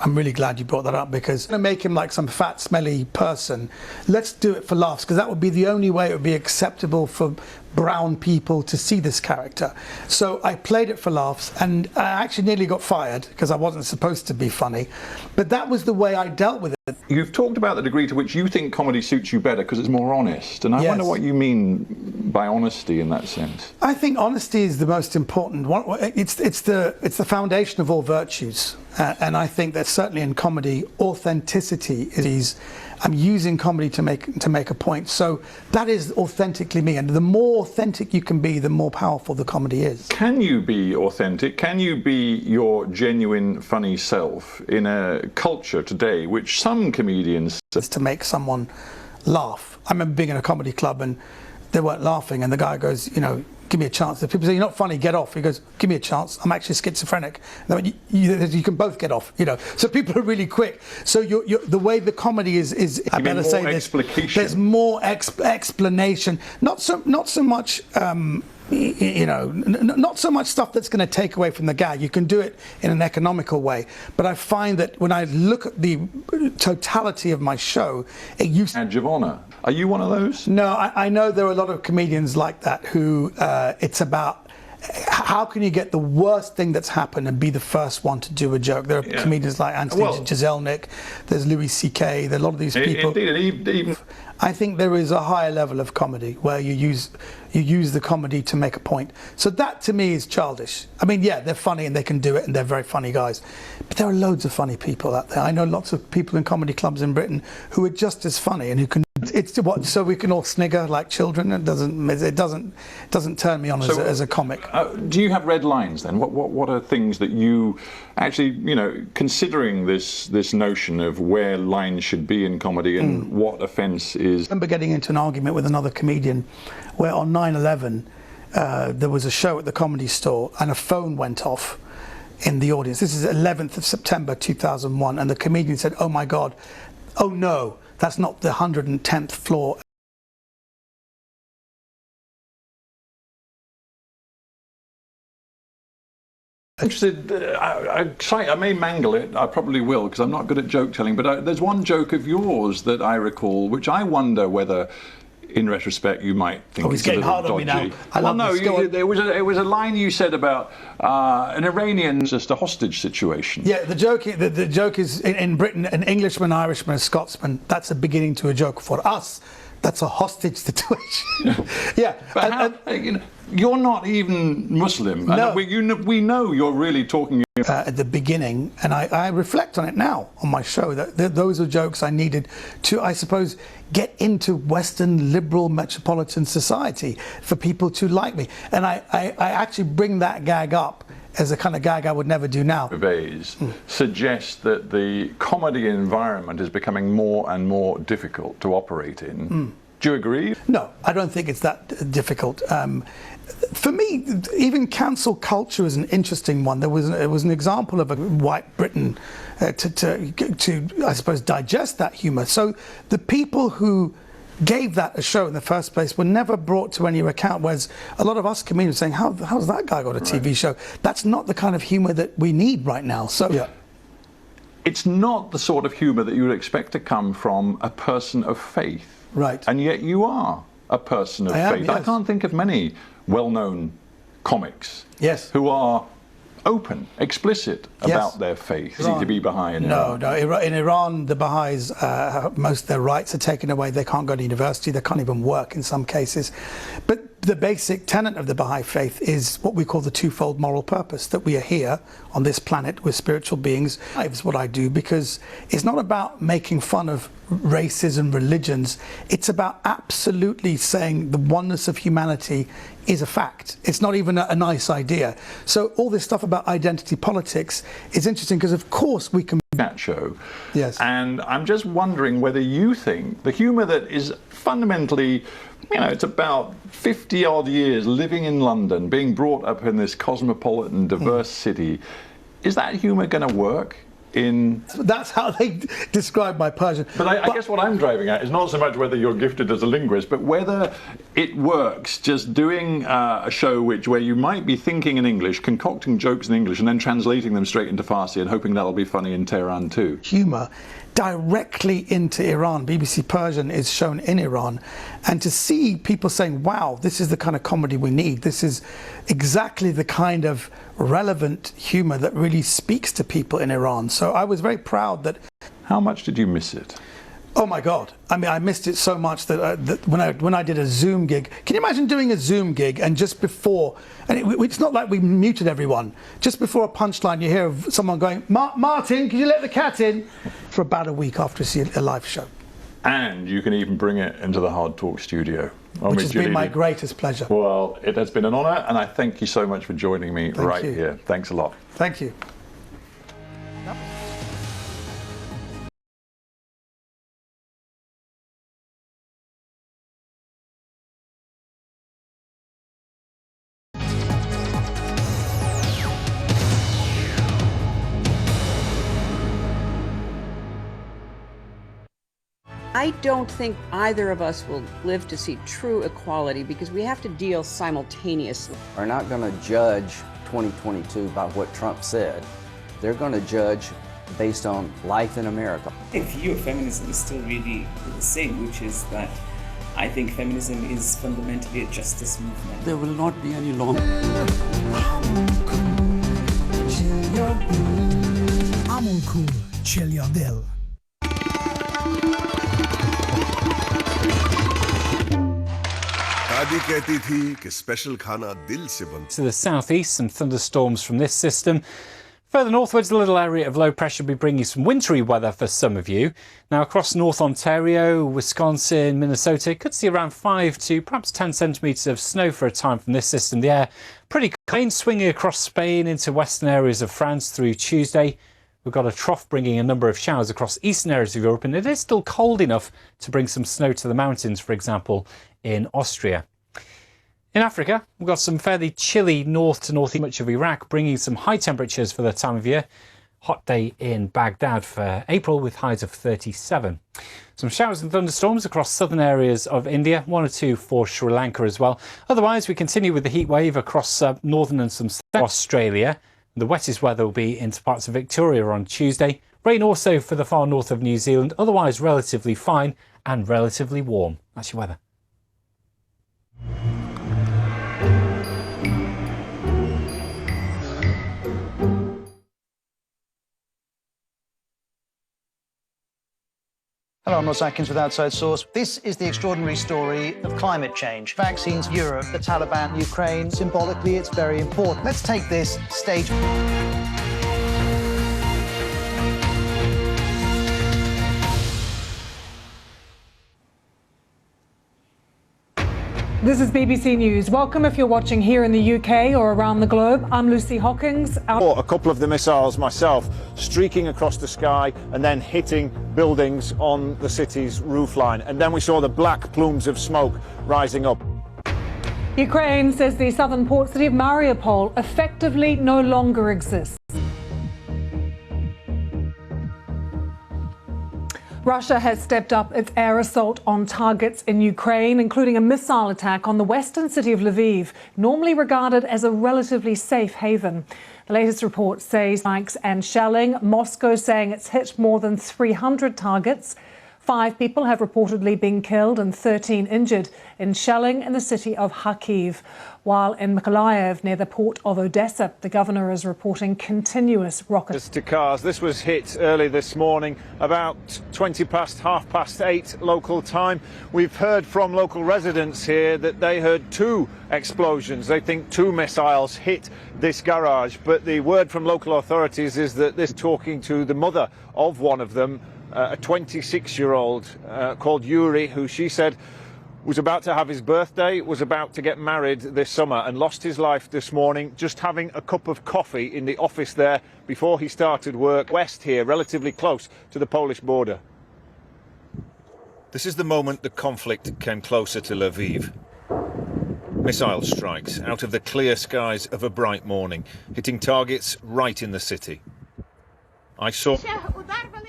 I'm really glad you brought that up, because to make him like some fat, smelly person, let's do it for laughs, because that would be the only way it would be acceptable for brown people to see this character. So I played it for laughs, and I actually nearly got fired because I wasn't supposed to be funny, but that was the way I dealt with it. You've talked about the degree to which you think comedy suits you better because it's more honest, and I wonder what you mean by honesty in that sense. I think honesty is the most important one. It's the foundation of all virtues, and I think that certainly in comedy, authenticity is. I'm using comedy to make a point. So that is authentically me, and the more authentic you can be, the more powerful the comedy is. Can you be authentic? Can you be your genuine, funny self in a culture today which some comedians... to make someone laugh. I remember being in a comedy club and they weren't laughing, and the guy goes, you know, give me a chance. If people say, you're not funny, get off. He goes, give me a chance. I'm actually schizophrenic. You can both get off, you know. So people are really quick. So the way the comedy is I better say this, there's more explanation. Not so much, you know, not so much stuff that's going to take away from the gag. You can do it in an economical way. But I find that when I look at the totality of my show, it used to... Badge of honour. Are you one of those? No, I know there are a lot of comedians like that who it's about how can you get the worst thing that's happened and be the first one to do a joke. There are comedians like Anthony Jeselnik, there's Louis C.K., there are a lot of these people. Indeed, even... I think there is a higher level of comedy where you use the comedy to make a point. So that to me is childish. I mean, yeah, they're funny and they can do it and they're very funny guys. But there are loads of funny people out there. I know lots of people in comedy clubs in Britain who are just as funny and who can It's what, so we can all snigger like children. It doesn't turn me on as a comic. Do you have red lines then? What are things that you actually, you know, considering this notion of where lines should be in comedy and what offence is? I remember getting into an argument with another comedian where on 9/11 there was a show at the Comedy Store and a phone went off in the audience. This is 11th of September 2001, and the comedian said, "Oh my God, oh no, that's not the 110th floor." Interested, I may mangle it, I probably will, because I'm not good at joke telling, but there's one joke of yours that I recall, which I wonder whether, in retrospect, you might think he's it's a getting little hard on dodgy. me now. There was a line you said about an Iranian, just a hostage situation. Yeah, the joke is in Britain, an Englishman, Irishman, a Scotsman. That's a beginning to a joke. For us, that's a hostage situation. Yeah, but you know, you're not even Muslim. No. And we know you're really talking at the beginning, and I reflect on it now on my show, that those are jokes I needed to, I suppose, get into Western liberal metropolitan society for people to like me. And I actually bring that gag up as a kind of gag I would never do now. Surveys suggest that the comedy environment is becoming more and more difficult to operate in. Do you agree? No, I don't think it's that difficult. For me, even cancel culture is an interesting one. It was an example of a white Britain to I suppose digest that humour. So the people who gave that a show in the first place were never brought to any account, whereas a lot of us comedians saying, how's that guy got a TV show? That's not the kind of humour that we need right now. So yeah. It's not the sort of humour that you would expect to come from a person of faith. Right. And yet you are a person of faith. Yes. I can't think of many well-known comics who are open, explicit about their faith. Easy to be Baha'i in Iran. No, in Iran, the Baha'is, most of their rights are taken away. They can't go to university. They can't even work in some cases. But the basic tenet of the Baha'i faith is what we call the twofold moral purpose, that we are here on this planet with spiritual beings. It's what I do because it's not about making fun of races and religions. It's about absolutely saying the oneness of humanity is a fact. It's not even a nice idea. So all this stuff about identity politics is interesting because of course we can that show. Yes. And I'm just wondering whether you think the humour that is fundamentally, you know, it's about 50 odd years living in London, being brought up in this cosmopolitan, diverse city, is that humour going to work in... That's how they describe my Persian. But I guess what I'm driving at is not so much whether you're gifted as a linguist, but whether it works just doing a show where you might be thinking in English, concocting jokes in English, and then translating them straight into Farsi and hoping that'll be funny in Tehran too. Humour directly into Iran. BBC Persian is shown in Iran, and to see people saying, wow, this is the kind of comedy we need, this is exactly the kind of relevant humour that really speaks to people in Iran. So I was very proud that... How much did you miss it? Oh my God. I mean, I missed it so much that, when I did a Zoom gig, can you imagine doing a Zoom gig and just before, and it's not like we muted everyone, just before a punchline you hear of someone going, Martin, could you let the cat in? For about a week after a live show. And you can even bring it into the Hard Talk studio. Which has been my greatest pleasure. Well, it has been an honour, and I thank you so much for joining me here. Thanks a lot. Thank you. I don't think either of us will live to see true equality because we have to deal simultaneously. Are not going to judge 2022 by what Trump said. They're going to judge based on life in America. My view of feminism is still really the same, which is that I think feminism is fundamentally a justice movement. There will not be any long. कहती थी कि special खाना दिल से बनता। To the southeast, some thunderstorms from this system. Further northwards, a little area of low pressure will be bringing some wintry weather for some of you. Now across North Ontario, Wisconsin, Minnesota, could see around 5 to perhaps 10 centimetres of snow for a time from this system. The air pretty cold, swinging across Spain into western areas of France through Tuesday. We've got a trough bringing a number of showers across eastern areas of Europe, and it is still cold enough to bring some snow to the mountains, for example, in Austria. In Africa, we've got some fairly chilly north to northeast much of Iraq, bringing some high temperatures for the time of year. Hot day in Baghdad for April with highs of 37. Some showers and thunderstorms across southern areas of India, 1 or 2 for Sri Lanka as well. Otherwise, we continue with the heat wave across northern and some Australia. The wettest weather will be into parts of Victoria on Tuesday. Rain also for the far north of New Zealand, otherwise relatively fine and relatively warm. That's your weather. Hello, I'm Ross Atkins with Outside Source. This is the extraordinary story of climate change. Vaccines, Europe, the Taliban, Ukraine. Symbolically, it's very important. Let's take this stage. This is BBC News. Welcome if you're watching here in the UK or around the globe. I'm Lucy Hawkins. A couple of the missiles myself streaking across the sky and then hitting buildings on the city's roofline. And then we saw the black plumes of smoke rising up. Ukraine says the southern port city of Mariupol effectively no longer exists. Russia has stepped up its air assault on targets in Ukraine, including a missile attack on the western city of Lviv, normally regarded as a relatively safe haven. The latest report says strikes and shelling. Moscow saying it's hit more than 300 targets. 5 people have reportedly been killed and 13 injured in shelling in the city of Kharkiv. While in Mykolaiv, near the port of Odessa, the governor is reporting continuous rockets to cars. This was hit early this morning, about 8:20 local time. We've heard from local residents here that they heard 2 explosions. They think 2 missiles hit this garage, but the word from local authorities is that they're talking to the mother of one of them, a 26-year-old called Yuri, who she said was about to have his birthday, was about to get married this summer and lost his life this morning just having a cup of coffee in the office there before he started work west here, relatively close to the Polish border. This is the moment the conflict came closer to Lviv. Missile strikes out of the clear skies of a bright morning, hitting targets right in the city. I saw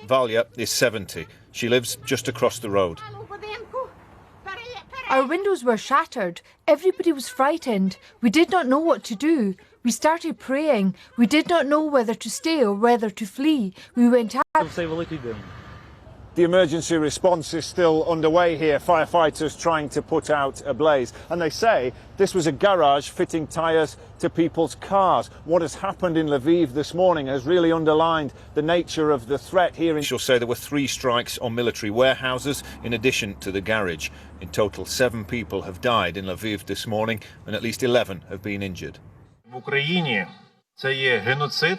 Valia is 70. She lives just across the road. Our windows were shattered. Everybody was frightened. We did not know what to do. We started praying. We did not know whether to stay or whether to flee. We went out. The emergency response is still underway here, firefighters trying to put out a blaze. And they say this was a garage fitting tyres to people's cars. What has happened in Lviv this morning has really underlined the nature of the threat here. She'll say there were 3 strikes on military warehouses in addition to the garage. In total, 7 people have died in Lviv this morning and at least 11 have been injured. Ukraine, це є геноцид.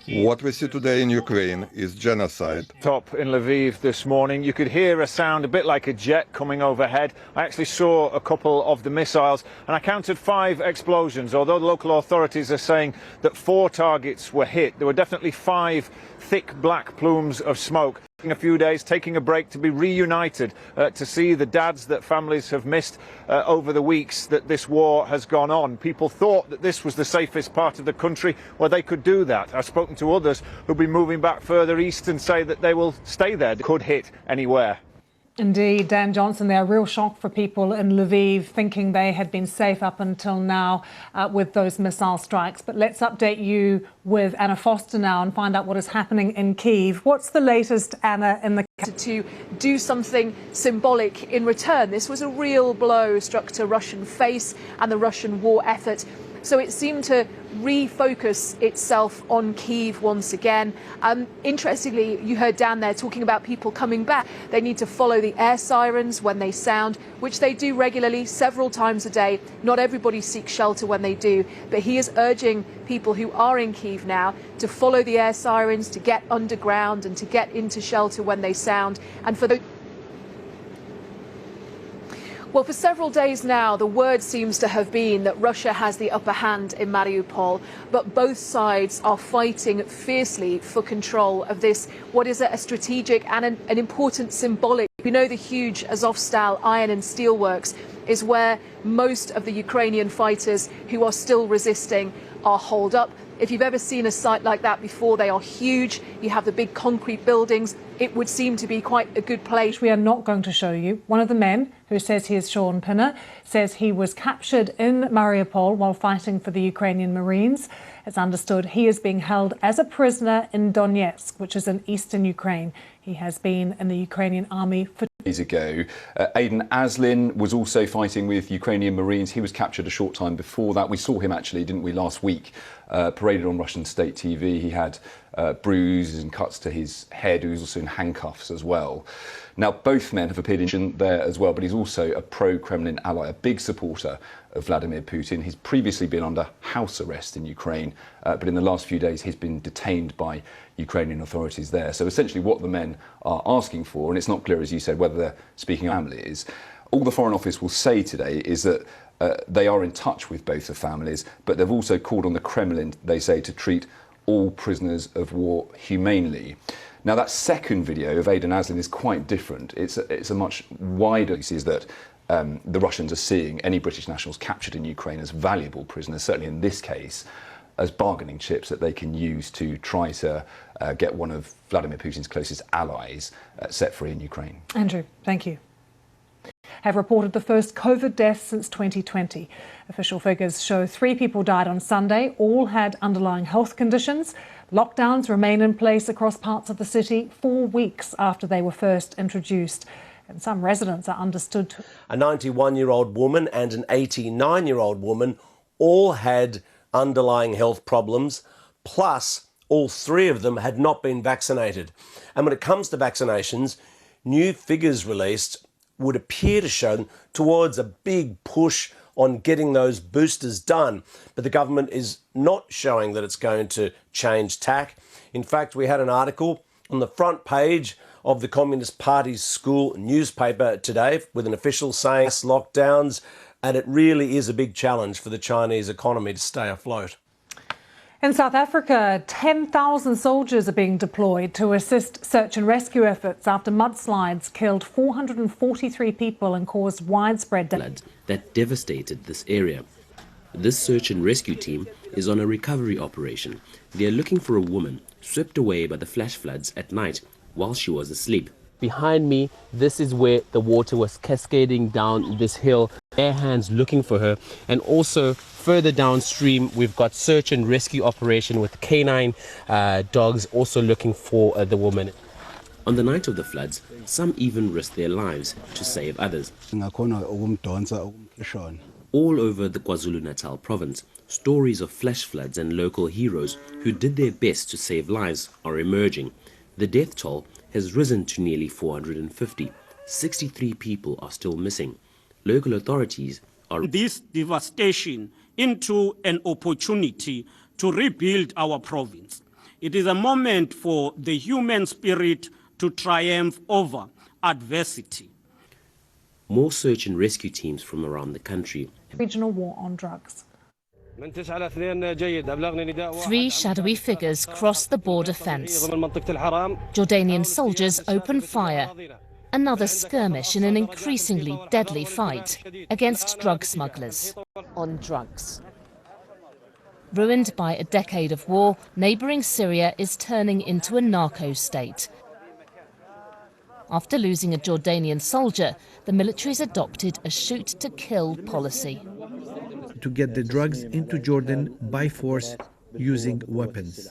What we see today in Ukraine is genocide. Top in Lviv this morning, you could hear a sound a bit like a jet coming overhead. I actually saw a couple of the missiles and I counted 5 explosions, although the local authorities are saying that 4 targets were hit. There were definitely 5 thick black plumes of smoke. A few days, taking a break to be reunited, to see the dads that families have missed over the weeks that this war has gone on. People thought that this was the safest part of the country where they could do that. I've spoken to others who'll be moving back further east and say that they will stay there. Could hit anywhere. Indeed, Dan Johnson, they're a real shock for people in Lviv, thinking they had been safe up until now with those missile strikes. But let's update you with Anna Foster now and find out what is happening in Kyiv. What's the latest, Anna, in the to do something symbolic in return? This was a real blow struck to Russian face and the Russian war effort. So it seemed to refocus itself on Kyiv once again. Interestingly, you heard Dan there talking about people coming back. They need to follow the air sirens when they sound, which they do regularly, several times a day. Not everybody seeks shelter when they do, but he is urging people who are in Kyiv now to follow the air sirens, to get underground and to get into shelter when they sound. And for the Well, for several days now, the word seems to have been that Russia has the upper hand in Mariupol, but both sides are fighting fiercely for control of this, what is a strategic and an important symbolic. We know the huge Azovstal iron and steel works is where most of the Ukrainian fighters who are still resisting are holed up. If you've ever seen a site like that before, they are huge. You have the big concrete buildings. It would seem to be quite a good place. We are not going to show you. One of the men, who says he is Sean Pinner, says he was captured in Mariupol while fighting for the Ukrainian Marines. It's understood he is being held as a prisoner in Donetsk, which is in eastern Ukraine. He has been in the Ukrainian army for days ago. Aidan Aslin was also fighting with Ukrainian Marines. He was captured a short time before that. We saw him actually, didn't we, last week, paraded on Russian state TV. He had bruises and cuts to his head. He was also in handcuffs as well. Now, both men have appeared in there as well, but he's also a pro-Kremlin ally, a big supporter of Vladimir Putin. He's previously been under house arrest in Ukraine, but in the last few days he's been detained by Ukrainian authorities there. So essentially what the men are asking for, and it's not clear, as you said, whether they're speaking of families, all the Foreign Office will say today is that they are in touch with both the families, but they've also called on the Kremlin, they say, to treat all prisoners of war humanely. Now, that second video of Aidan Aslin is quite different. It's a much wider is that the Russians are seeing any British nationals captured in Ukraine as valuable prisoners, certainly in this case, as bargaining chips that they can use to try to get one of Vladimir Putin's closest allies set free in Ukraine. Andrew, thank you. Have reported the first COVID death since 2020. Official figures show 3 people died on Sunday. All had underlying health conditions. Lockdowns remain in place across parts of the city 4 weeks after they were first introduced. And some residents are understood to... A 91-year-old woman and an 89-year-old woman all had underlying health problems, plus all 3 of them had not been vaccinated. And when it comes to vaccinations, new figures released would appear to show towards a big push on getting those boosters done. But the government is not showing that it's going to change tack. In fact, we had an article on the front page of the Communist Party's school newspaper today with an official saying lockdowns, and it really is a big challenge for the Chinese economy to stay afloat. In South Africa, 10,000 soldiers are being deployed to assist search and rescue efforts after mudslides killed 443 people and caused widespread flood that devastated this area. This search and rescue team is on a recovery operation. They are looking for a woman swept away by the flash floods at night while she was asleep. Behind me, this is where the water was cascading down this hill. Air hands looking for her, and also further downstream we've got search and rescue operation with canine dogs also looking for the woman. On the night of the floods, some even risked their lives to save others. All over the KwaZulu-Natal province, stories of flash floods and local heroes who did their best to save lives are emerging. The death toll has risen to nearly 450. 63 people are still missing. Local authorities are... This devastation into an opportunity to rebuild our province. It is a moment for the human spirit to triumph over adversity. More search and rescue teams from around the country. Regional war on drugs. 3 shadowy figures cross the border fence. Jordanian soldiers open fire. Another skirmish in an increasingly deadly fight against drug smugglers. On drugs. Ruined by a decade of war, neighbouring Syria is turning into a narco state. After losing a Jordanian soldier, the military's adopted a shoot-to-kill policy. To get the drugs into Jordan by force using weapons.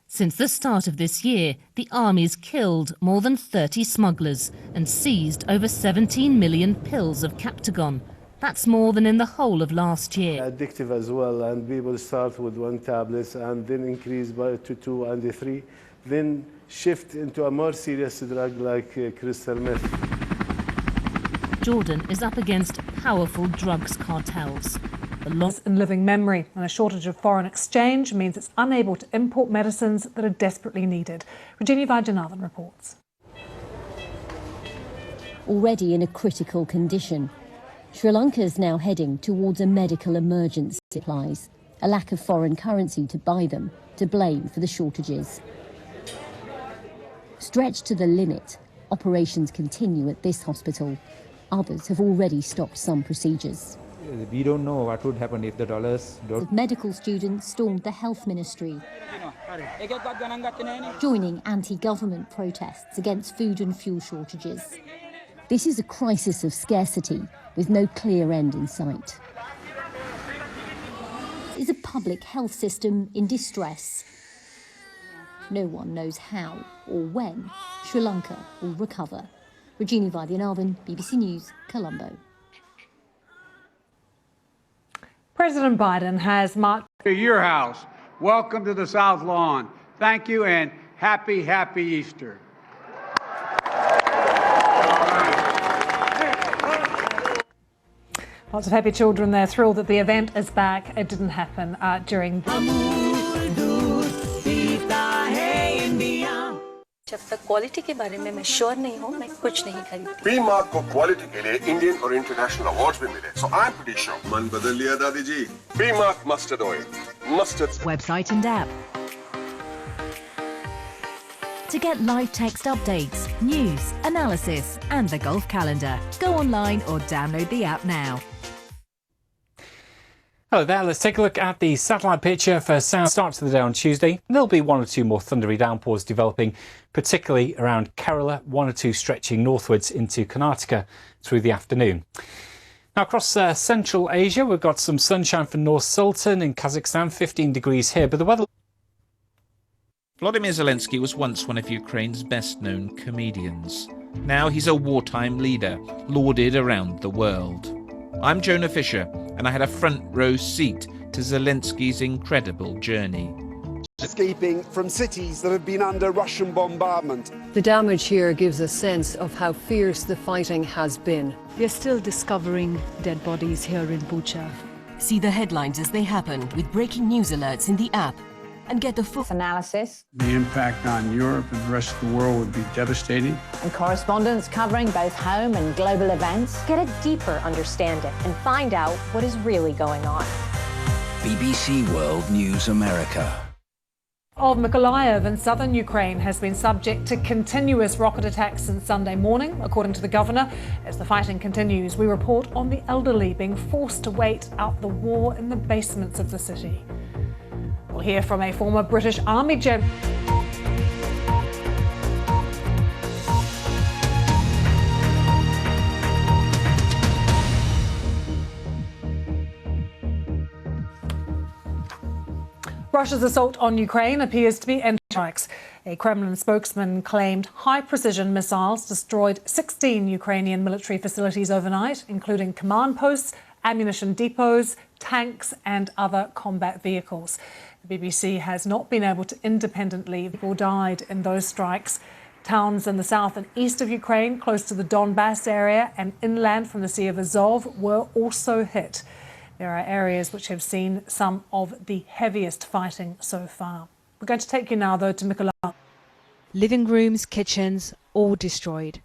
Since the start of this year, the army's killed more than 30 smugglers and seized over 17 million pills of Captagon. That's more than in the whole of last year. Addictive as well, and people start with 1 tablet and then increase to 2 and 3, then shift into a more serious drug like crystal meth. Jordan is up against powerful drugs cartels. The loss in living memory and a shortage of foreign exchange means it's unable to import medicines that are desperately needed. Virginia Vajanathan reports. Already in a critical condition, Sri Lanka is now heading towards a medical emergency supplies, a lack of foreign currency to buy them to blame for the shortages. Stretched to the limit, operations continue at this hospital. Others have already stopped some procedures. We don't know what would happen if the dollars don't. Medical students stormed the health ministry, joining anti-government protests against food and fuel shortages. This is a crisis of scarcity with no clear end in sight. Is a public health system in distress? No one knows how or when Sri Lanka will recover. Regina Vaidyanathan, BBC News, Colombo. President Biden has marched to your house. Welcome to the South Lawn. Thank you and happy Easter. Lots of happy children. They're thrilled that the event is back. It didn't happen during. जब तक quality के बारे में मैं sure नहीं हूँ मैं कुछ नहीं खरीदती। P-Mark को क्वालिटी के लिए इंडियन और इंटरनेशनल अवार्ड्स भी मिले, so I'm pretty sure. मन बदल लिया दादी जी। P-Mark mustard oil, mustard. Website and app. To get live text updates, news, analysis, and the golf calendar, go online or download the app now. Hello there, let's take a look at the satellite picture for sound start to the day on Tuesday. There'll be 1 or 2 more thundery downpours developing, particularly around Kerala, 1 or 2 stretching northwards into Karnataka through the afternoon. Now across Central Asia, we've got some sunshine for North Sultan in Kazakhstan, 15 degrees here, but the weather... Volodymyr Zelensky was once one of Ukraine's best-known comedians. Now he's a wartime leader, lauded around the world. I'm Jonah Fisher, and I had a front-row seat to Zelensky's incredible journey. Escaping from cities that have been under Russian bombardment. The damage here gives a sense of how fierce the fighting has been. We're still discovering dead bodies here in Bucha. See the headlines as they happen with breaking news alerts in the app and get the full analysis. The impact on Europe and the rest of the world would be devastating. And correspondents covering both home and global events. Get a deeper understanding and find out what is really going on. BBC World News America. Of Mykolaiv in southern Ukraine has been subject to continuous rocket attacks since Sunday morning, according to the governor. As the fighting continues, we report on the elderly being forced to wait out the war in the basements of the city. We'll hear from a former British Army general. Russia's assault on Ukraine appears to be ending strikes. A Kremlin spokesman claimed high-precision missiles destroyed 16 Ukrainian military facilities overnight, including command posts, ammunition depots, tanks and other combat vehicles. The BBC has not been able to independently. People died in those strikes. Towns in the south and east of Ukraine, close to the Donbass area and inland from the Sea of Azov, were also hit. There are areas which have seen some of the heaviest fighting so far. We're going to take you now, though, to Mykolaiv. Living rooms, kitchens, all destroyed.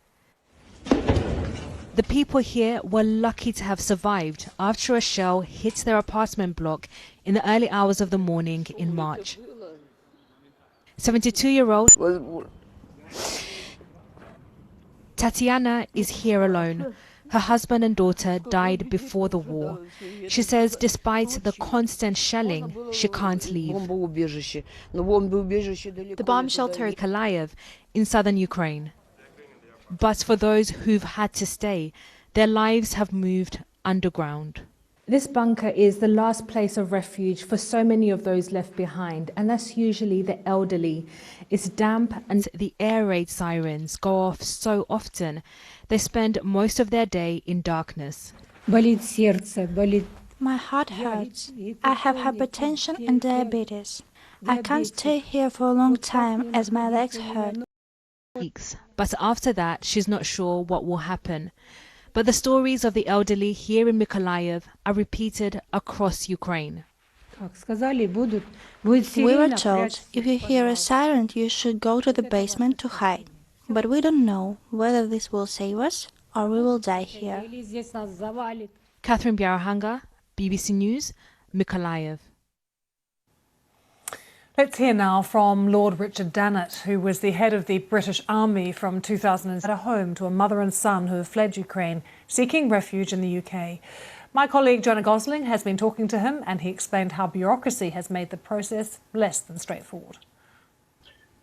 The people here were lucky to have survived after a shell hit their apartment block in the early hours of the morning in March. 72-year-old Tatiana is here alone. Her husband and daughter died before the war. She says despite the constant shelling, she can't leave. The bomb shelter in Mykolaiv in southern Ukraine. But for those who've had to stay, their lives have moved underground. This bunker is the last place of refuge for so many of those left behind, and that's usually the elderly. It's damp and the air raid sirens go off so often, they spend most of their day in darkness. Болит сердце, болит. My heart hurts. I have hypertension and diabetes. I can't stay here for a long time as my legs hurt. But after that, she's not sure what will happen. But the stories of the elderly here in Mykolaiv are repeated across Ukraine. We were told if you hear a siren, you should go to the basement to hide. But we don't know whether this will save us or we will die here. Catherine Biarahanga, BBC News, Mykolaiv. Let's hear now from Lord Richard Dannett, who was the head of the British Army from 2000 at a home to a mother and son who have fled Ukraine, seeking refuge in the UK. My colleague Jonah Gosling has been talking to him, and he explained how bureaucracy has made the process less than straightforward.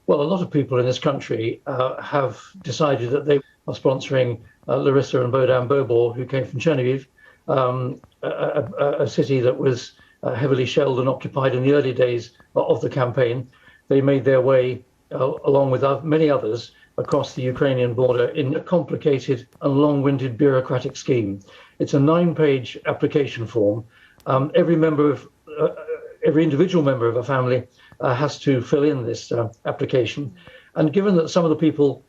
Well, a lot of people in this country have decided that they are sponsoring Larissa and Bohdan Bobor, who came from Chernihiv, a city that was heavily shelled and occupied in the early days of the campaign. They made their way, along with many others, across the Ukrainian border in a complicated and long-winded bureaucratic scheme. It's a 9-page application form. Every individual member of a family has to fill in this application. And given that some of the people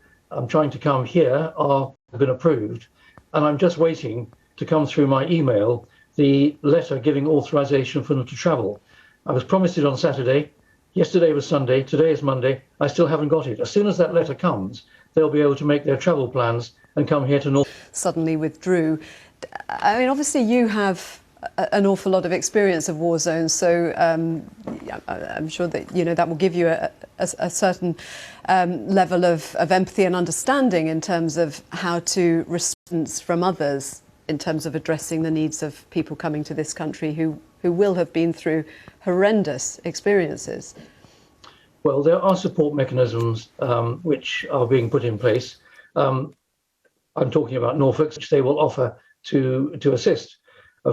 trying to come here have been approved, and I'm just waiting to come through my email the letter giving authorization for them to travel. I was promised it on Saturday. Yesterday was Sunday. Today is Monday. I still haven't got it. As soon as that letter comes, they'll be able to make their travel plans and come here to North. Suddenly withdrew. I mean, obviously you have an awful lot of experience of war zones, so I'm sure that that will give you a certain level of empathy and understanding in terms of how to respond from others in terms of addressing the needs of people coming to this country who will have been through horrendous experiences. Well, there are support mechanisms which are being put in place. I'm talking about Norfolk, which they will offer to assist.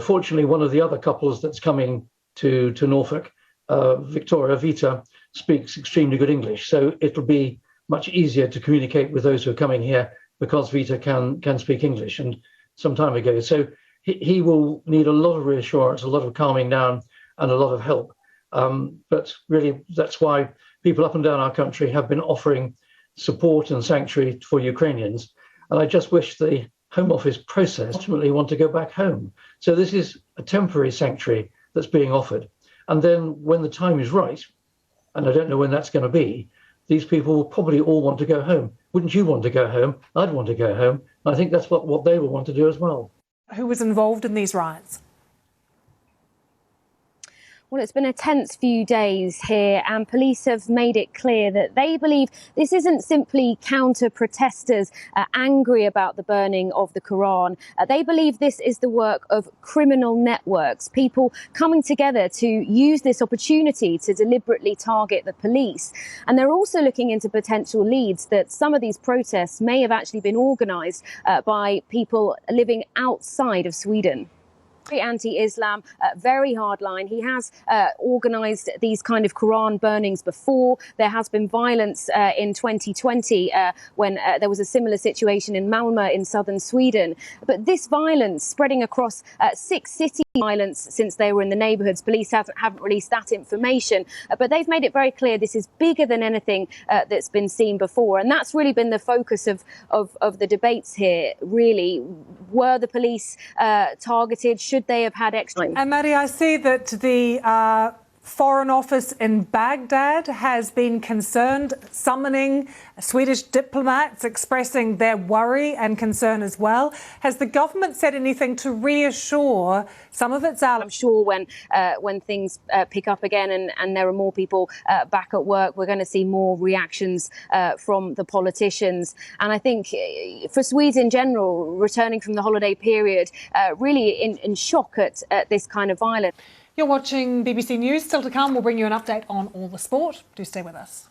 Fortunately, one of the other couples that's coming to Norfolk, Victoria Vita, speaks extremely good English, so it'll be much easier to communicate with those who are coming here because Vita can speak English, and some time ago. So he will need a lot of reassurance, a lot of calming down, and a lot of help. But really, that's why people up and down our country have been offering support and sanctuary for Ukrainians. And I just wish the Home Office process ultimately want to go back home. So this is a temporary sanctuary that's being offered. And then when the time is right, and I don't know when that's going to be, these people will probably all want to go home. Wouldn't you want to go home? I'd want to go home. I think that's what they will want to do as well. Who was involved in these riots? Well, it's been a tense few days here, and police have made it clear that they believe this isn't simply counter-protesters angry about the burning of the Quran. They believe this is the work of criminal networks, people coming together to use this opportunity to deliberately target the police. And they're also looking into potential leads that some of these protests may have actually been organised by people living outside of Sweden. Very anti-Islam, very hardline. He has organised these kind of Quran burnings before. There has been violence in 2020 when there was a similar situation in Malmö in southern Sweden. But this violence spreading across 6 cities, violence since they were in the neighbourhoods. Police haven't released that information, but they've made it very clear this is bigger than anything that's been seen before. And that's really been the focus of the debates here, really. Were the police targeted? Should they have had extra? And Maddie, I see that the Foreign Office in Baghdad has been concerned, summoning Swedish diplomats, expressing their worry and concern as well. Has the government said anything to reassure some of its allies? I'm sure when things pick up again and there are more people back at work, we're going to see more reactions from the politicians. And I think for Swedes in general, returning from the holiday period, really in shock at this kind of violence. You're watching BBC News. Still to come, we'll bring you an update on all the sport. Do stay with us.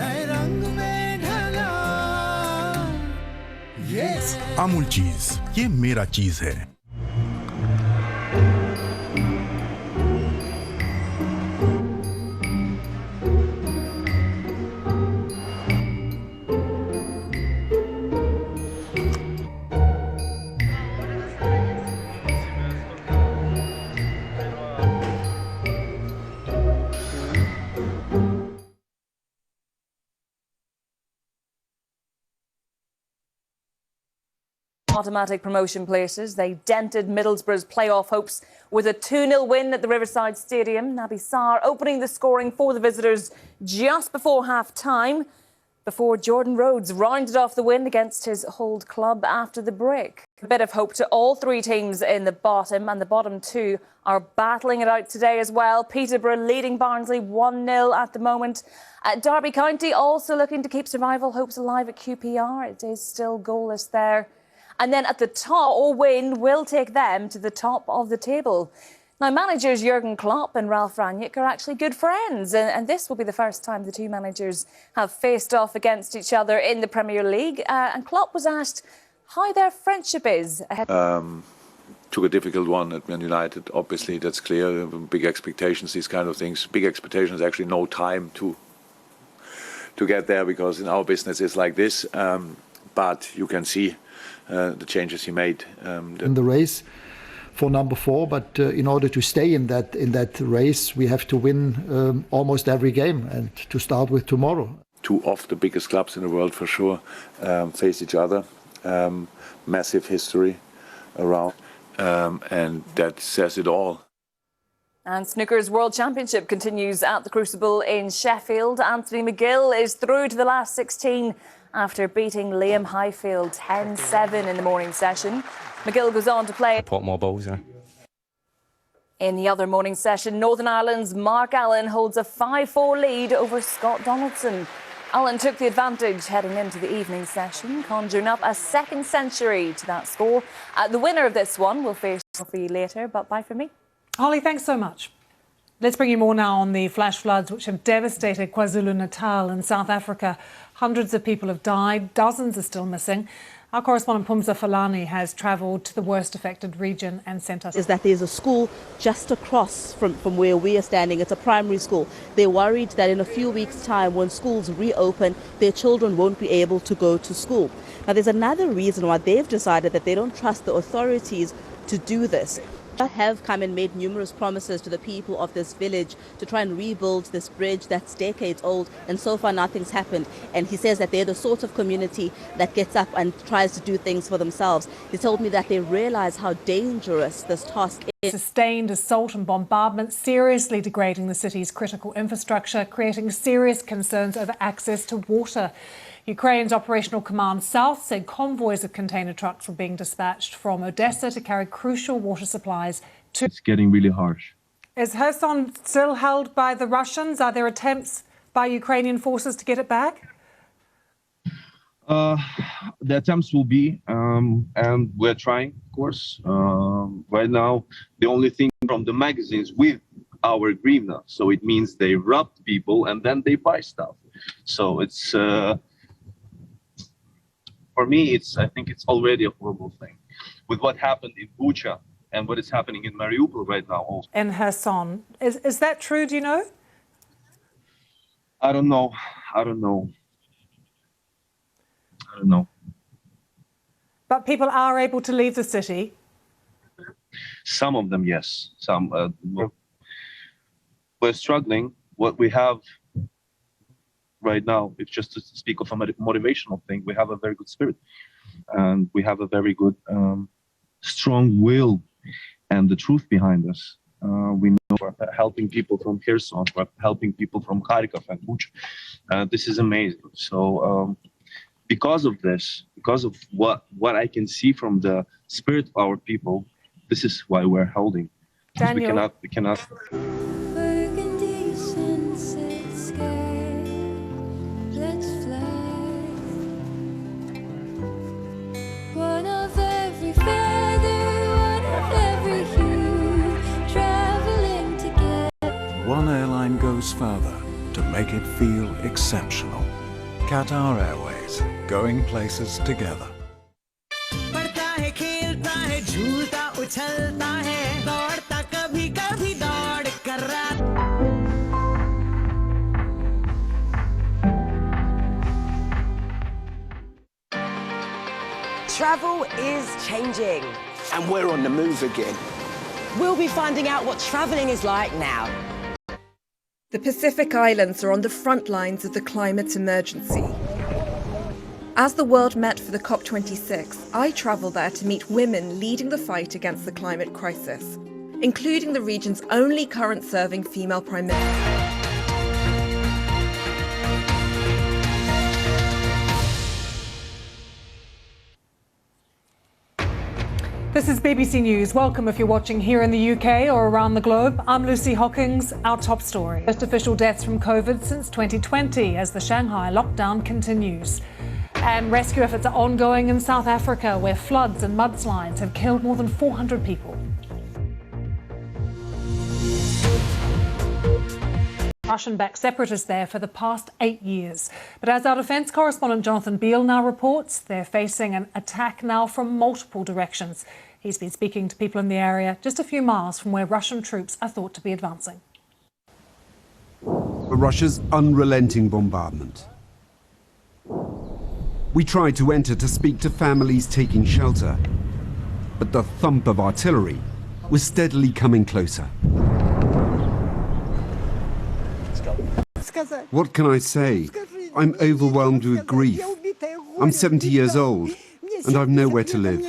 नए रंग में ढल Yes. Amul चीज, ये मेरा चीज है। Automatic promotion places. They dented Middlesbrough's playoff hopes with a 2-0 win at the Riverside Stadium. Naby Sarr opening the scoring for the visitors just before half-time, before Jordan Rhodes rounded off the win against his old club after the break. A bit of hope to all three teams in the bottom, and the bottom two are battling it out today as well. Peterborough leading Barnsley 1-0 at the moment. Derby County also looking to keep survival hopes alive at QPR. It is still goalless there. And then at the top, a win will take them to the top of the table. Now, managers Jurgen Klopp and Ralf Rangnick are actually good friends, and this will be the first time the two managers have faced off against each other in the Premier League. And Klopp was asked how their friendship is. Took a difficult one at Man United, obviously, that's clear. Big expectations, these kind of things. Big expectations, actually no time to get there, because in our business it's like this. But you can see the changes he made. In the race for number 4, but in order to stay in that race, we have to win almost every game, and to start with tomorrow. Two of the biggest clubs in the world for sure face each other. Massive history around, and that says it all. And Snooker's World Championship continues at the Crucible in Sheffield. Anthony McGill is through to the last 16 after beating Liam Highfield 10-7 in the morning session. McGill goes on to play. Put more balls in. In the other morning session, Northern Ireland's Mark Allen holds a 5-4 lead over Scott Donaldson. Allen took the advantage heading into the evening session, conjuring up a second century to that score. The winner of this one will face trophy later, but bye from me. Holly, thanks so much. Let's bring you more now on the flash floods which have devastated KwaZulu-Natal in South Africa. Hundreds of people have died, dozens are still missing. Our correspondent Pumza Falani has travelled to the worst affected region and sent us... ...is that there's a school just across from where we are standing. It's a primary school. They're worried that in a few weeks' time, when schools reopen, their children won't be able to go to school. Now, there's another reason why they've decided that they don't trust the authorities to do this. Have come and made numerous promises to the people of this village to try and rebuild this bridge that's decades old, and so far nothing's happened. And he says that they're the sort of community that gets up and tries to do things for themselves. He told me that they realize how dangerous this task is. Sustained assault and bombardment seriously degrading the city's critical infrastructure, creating serious concerns over access to water. Ukraine's Operational Command South said convoys of container trucks were being dispatched from Odessa to carry crucial water supplies to... It's getting really harsh. Is Kherson still held by the Russians? Are there attempts by Ukrainian forces to get it back? The attempts will be, and we're trying, of course. Right now, the only thing from the magazines with our hryvnia, so it means they rob people and then they buy stuff. So it's... For me, I think it's already a horrible thing. With what happened in Bucha and what is happening in Mariupol right now also. In Kherson. Is that true, do you know? I don't know. I don't know. But people are able to leave the city? Some of them, yes. Some. We're struggling. What we have right now, if just to speak of a motivational thing, we have a very good spirit, and we have a very good, strong will, and the truth behind us. We know we're helping people from Kherson, we're helping people from Kharkiv and Bucha. This is amazing. So, because of this, because of what I can see from the spirit of our people, this is why we're holding. Daniel. We cannot. One airline goes further to make it feel exceptional. Qatar Airways, going places together. उछलता है दौड़ता कभी कभी दौड़ कर रात Travel is changing. And we're on the move again. We'll be finding out what travelling is like now. The Pacific Islands are on the front lines of the climate emergency. As the world met for the COP26, I travelled there to meet women leading the fight against the climate crisis, including the region's only current serving female Prime Minister. This is BBC News. Welcome if you're watching here in the UK or around the globe. I'm Lucy Hockings. Our top story. First official deaths from COVID since 2020 as the Shanghai lockdown continues. And rescue efforts are ongoing in South Africa, where floods and mudslides have killed more than 400 people. Russian-backed separatists there for the past 8 years. But as our defence correspondent Jonathan Beale now reports, they're facing an attack now from multiple directions. He's been speaking to people in the area just a few miles from where Russian troops are thought to be advancing. Russia's unrelenting bombardment. We tried to enter to speak to families taking shelter, but the thump of artillery was steadily coming closer. What can I say? I'm overwhelmed with grief. I'm 70 years old, and I've nowhere to live.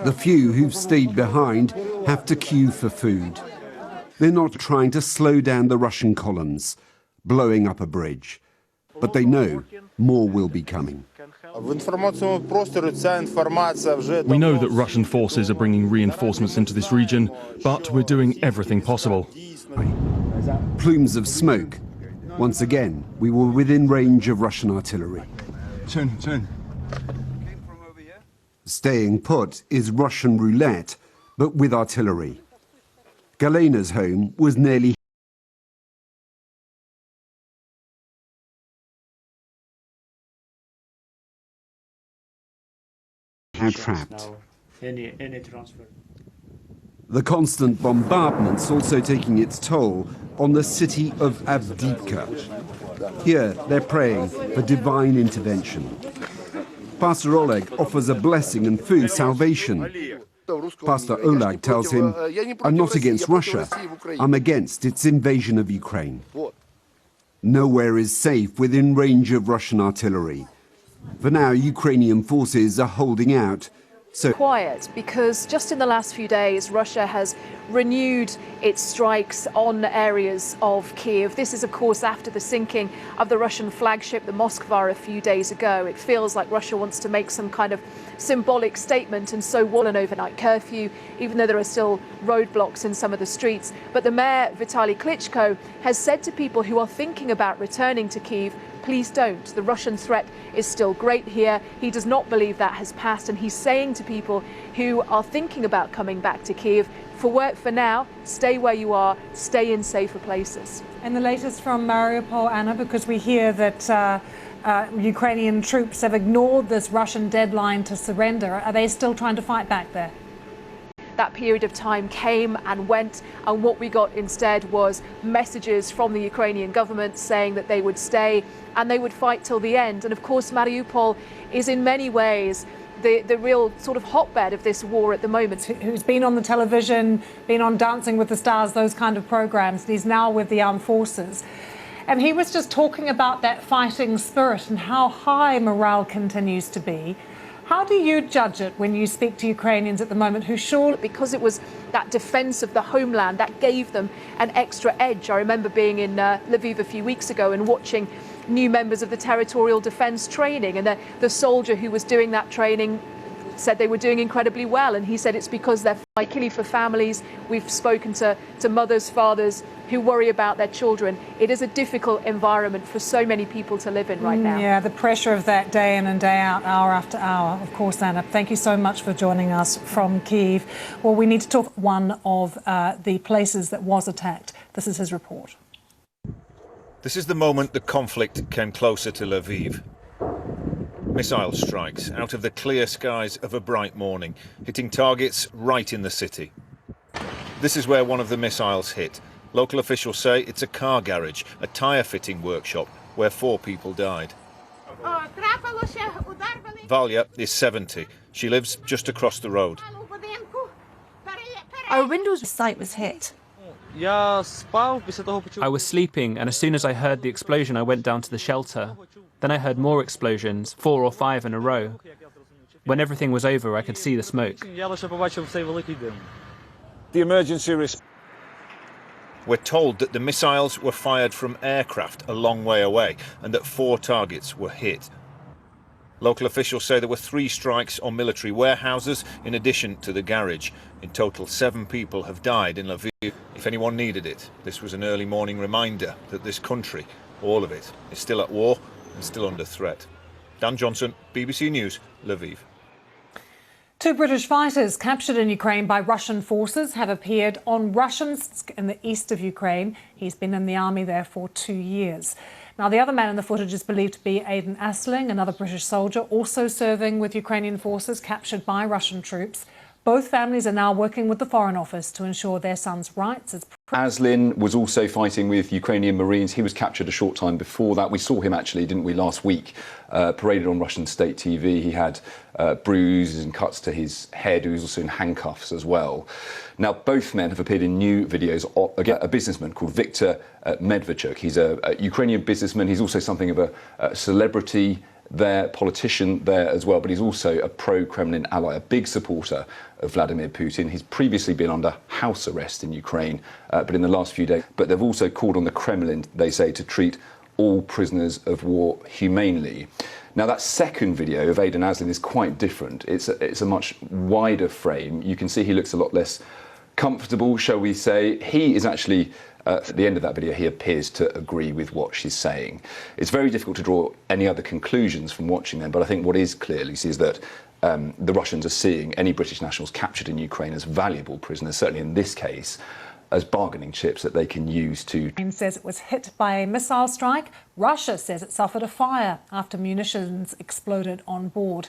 The few who've stayed behind have to queue for food. They're not trying to slow down the Russian columns, blowing up a bridge, but they know more will be coming. We know that Russian forces are bringing reinforcements into this region, but we're doing everything possible. Plumes of smoke. Once again, we were within range of Russian artillery. Turn. Staying put is Russian roulette, but with artillery. Galena's home was nearly trapped. The constant bombardment's also taking its toll on the city of Avdiivka. Here, they're praying for divine intervention. Pastor Oleg offers a blessing and food salvation. Pastor Oleg tells him, I'm not against Russia, I'm against its invasion of Ukraine. Nowhere is safe within range of Russian artillery. For now, Ukrainian forces are holding out. So quiet because just in the last few days, Russia has renewed its strikes on areas of Kyiv. This is, of course, after the sinking of the Russian flagship, the Moskva, a few days ago. It feels like Russia wants to make some kind of symbolic statement and so won an overnight curfew, even though there are still roadblocks in some of the streets. But the mayor, Vitaly Klitschko, has said to people who are thinking about returning to Kyiv, please don't. The Russian threat is still great here. He does not believe that has passed, and he's saying to people who are thinking about coming back to Kyiv, for now, stay where you are, stay in safer places. And the latest from Mariupol, Anna, because we hear that Ukrainian troops have ignored this Russian deadline to surrender. Are they still trying to fight back there? That period of time came and went, and what we got instead was messages from the Ukrainian government saying that they would stay and they would fight till the end. And of course, Mariupol is in many ways the real sort of hotbed of this war at the moment. Who's been on the television, been on Dancing with the Stars, those kind of programs. He's now with the armed forces. And he was just talking about that fighting spirit and how high morale continues to be. How do you judge it when you speak to Ukrainians at the moment who surely... Because it was that defence of the homeland that gave them an extra edge. I remember being in Lviv a few weeks ago and watching new members of the territorial defence training, and the soldier who was doing that training said they were doing incredibly well, and he said it's because they're fighting for families. We've spoken to mothers, fathers who worry about their children. It is a difficult environment for so many people to live in right now. Yeah, the pressure of that day in and day out, hour after hour. Of course, Anna, thank you so much for joining us from Kyiv. Well, we need to talk one of the places that was attacked. This is his report. This is the moment the conflict came closer to Lviv. Missile strikes out of the clear skies of a bright morning, hitting targets right in the city. This is where one of the missiles hit. Local officials say it's a car garage, a tyre fitting workshop, where 4 people died. Valya is 70. She lives just across the road. Our windows site was hit. I was sleeping, and as soon as I heard the explosion, I went down to the shelter. Then I heard more explosions, 4 or 5 in a row. When everything was over, I could see the smoke. The emergency response. We're told that the missiles were fired from aircraft a long way away and that 4 targets were hit. Local officials say there were 3 strikes on military warehouses in addition to the garage. In total, 7 people have died in Lviv. If anyone needed it, this was an early morning reminder that this country, all of it, is still at war and still under threat. Dan Johnson, BBC News, Lviv. 2 British fighters captured in Ukraine by Russian forces have appeared on Russiansk in the east of Ukraine. He's been in the army there for 2 years. Now, the other man in the footage is believed to be Aidan Asling, another British soldier also serving with Ukrainian forces captured by Russian troops. Both families are now working with the Foreign Office to ensure their son's rights. Aslin was also fighting with Ukrainian Marines. He was captured a short time before that. We saw him actually, didn't we, last week, paraded on Russian state TV. He had bruises and cuts to his head. He was also in handcuffs as well. Now, both men have appeared in new videos. Again, a businessman called Viktor Medvedchuk. He's a Ukrainian businessman. He's also something of a celebrity there, politician there as well, but he's also a pro-Kremlin ally, a big supporter of Vladimir Putin. He's previously been under house arrest in Ukraine, but in the last few days. But they've also called on the Kremlin, they say, to treat all prisoners of war humanely. Now, that second video of Aidan Asling is quite different. It's a much wider frame. You can see he looks a lot less comfortable, shall we say. He is actually, at the end of that video, he appears to agree with what she's saying. It's very difficult to draw any other conclusions from watching them, but I think what is clear, Lucy, is that the Russians are seeing any British nationals captured in Ukraine as valuable prisoners, certainly in this case, as bargaining chips that they can use to... Ukraine says it was hit by a missile strike. Russia says it suffered a fire after munitions exploded on board.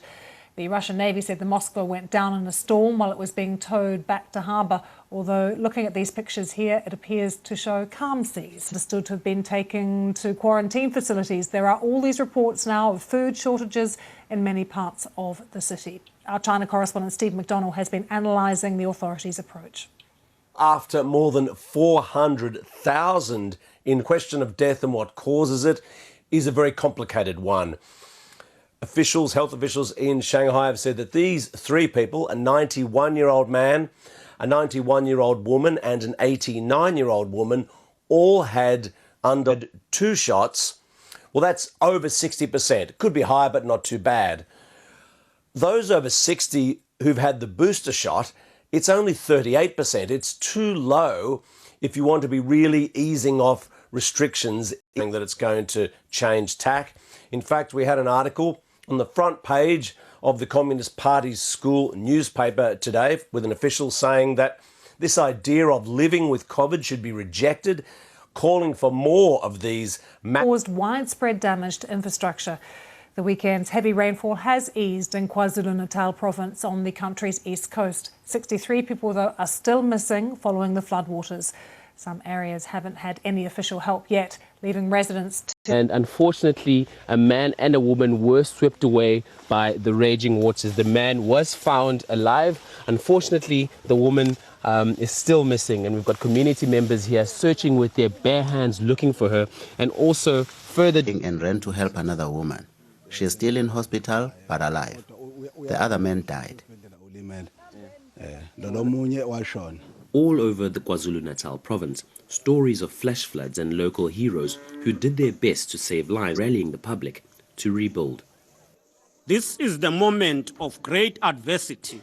The Russian Navy said the Moskva went down in a storm while it was being towed back to harbour, although looking at these pictures here, it appears to show calm seas. Understood to have been taken to quarantine facilities. There are all these reports now of food shortages in many parts of the city. Our China correspondent Steve McDonnell has been analysing the authorities' approach. After more than 400,000 in question of death and what causes it is a very complicated one. Health officials in Shanghai have said that these 3 people, a 91-year-old man, a 91-year-old woman and an 89-year-old woman, all had under 2 shots. Well, that's over 60%. Could be higher, but not too bad. Those over 60 who've had the booster shot, it's only 38%. It's too low if you want to be really easing off restrictions, that it's going to change tack. In fact, we had an article on the front page of the Communist Party's school newspaper today with an official saying that this idea of living with COVID should be rejected, calling for more of these. Caused widespread damage to infrastructure. The weekend's heavy rainfall has eased in KwaZulu-Natal province on the country's east coast. 63 people, though, are still missing following the floodwaters. Some areas haven't had any official help yet, leaving residents And unfortunately, a man and a woman were swept away by the raging waters. The man was found alive. Unfortunately, the woman is still missing, and we've got community members here searching with their bare hands looking for her, and also further and ran to help another woman. She is still in hospital but alive. The other man died. All over the KwaZulu-Natal province, stories of flash floods and local heroes who did their best to save lives, rallying the public to rebuild. This is the moment of great adversity,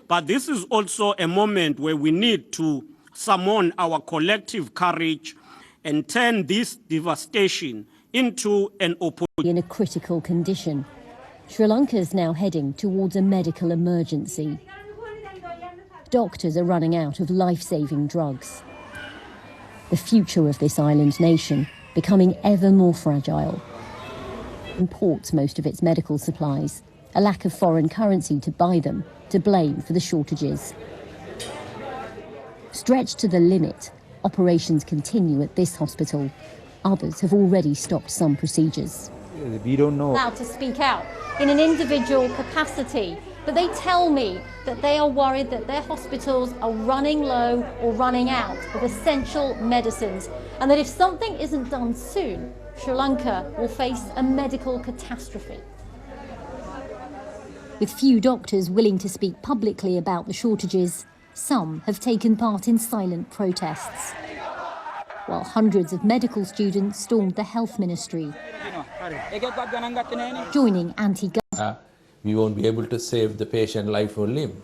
but this is also a moment where we need to summon our collective courage and turn this devastation into an opportunity. In a critical condition, Sri Lanka is now heading towards a medical emergency. Doctors are running out of life-saving drugs. The future of this island nation becoming ever more fragile. imports most of its medical supplies. A lack of foreign currency to buy them, to blame for the shortages. Stretched to the limit, operations continue at this hospital. Others have already stopped some procedures. We don't know. Allowed to speak out in an individual capacity, but they tell me that they are worried that their hospitals are running low or running out of essential medicines, and that if something isn't done soon, Sri Lanka will face a medical catastrophe. With few doctors willing to speak publicly about the shortages, some have taken part in silent protests, while hundreds of medical students stormed the health ministry, joining anti-government. We won't be able to save the patient life or limb.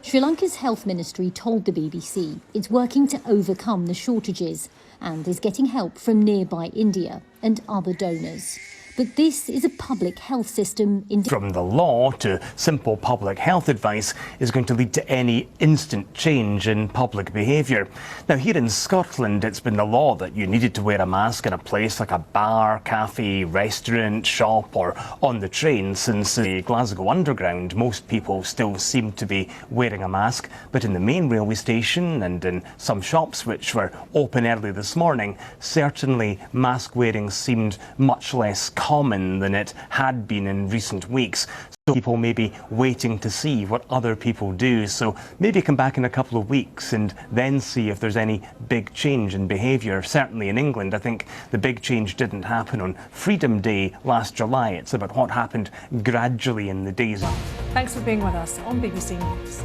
Sri Lanka's health ministry told the BBC it's working to overcome the shortages and is getting help from nearby India and other donors. But this is a public health system in... From the law to simple public health advice is going to lead to any instant change in public behaviour. Now, here in Scotland, it's been the law that you needed to wear a mask in a place like a bar, cafe, restaurant, shop or on the train since the Glasgow Underground. Most people still seem to be wearing a mask, but in the main railway station and in some shops which were open early this morning, certainly mask wearing seemed much less common than it had been in recent weeks. So people may be waiting to see what other people do. So maybe come back in a couple of weeks and then see if there's any big change in behaviour. Certainly in England, I think the big change didn't happen on Freedom Day last July. It's about what happened gradually in the days. Thanks for being with us on BBC News.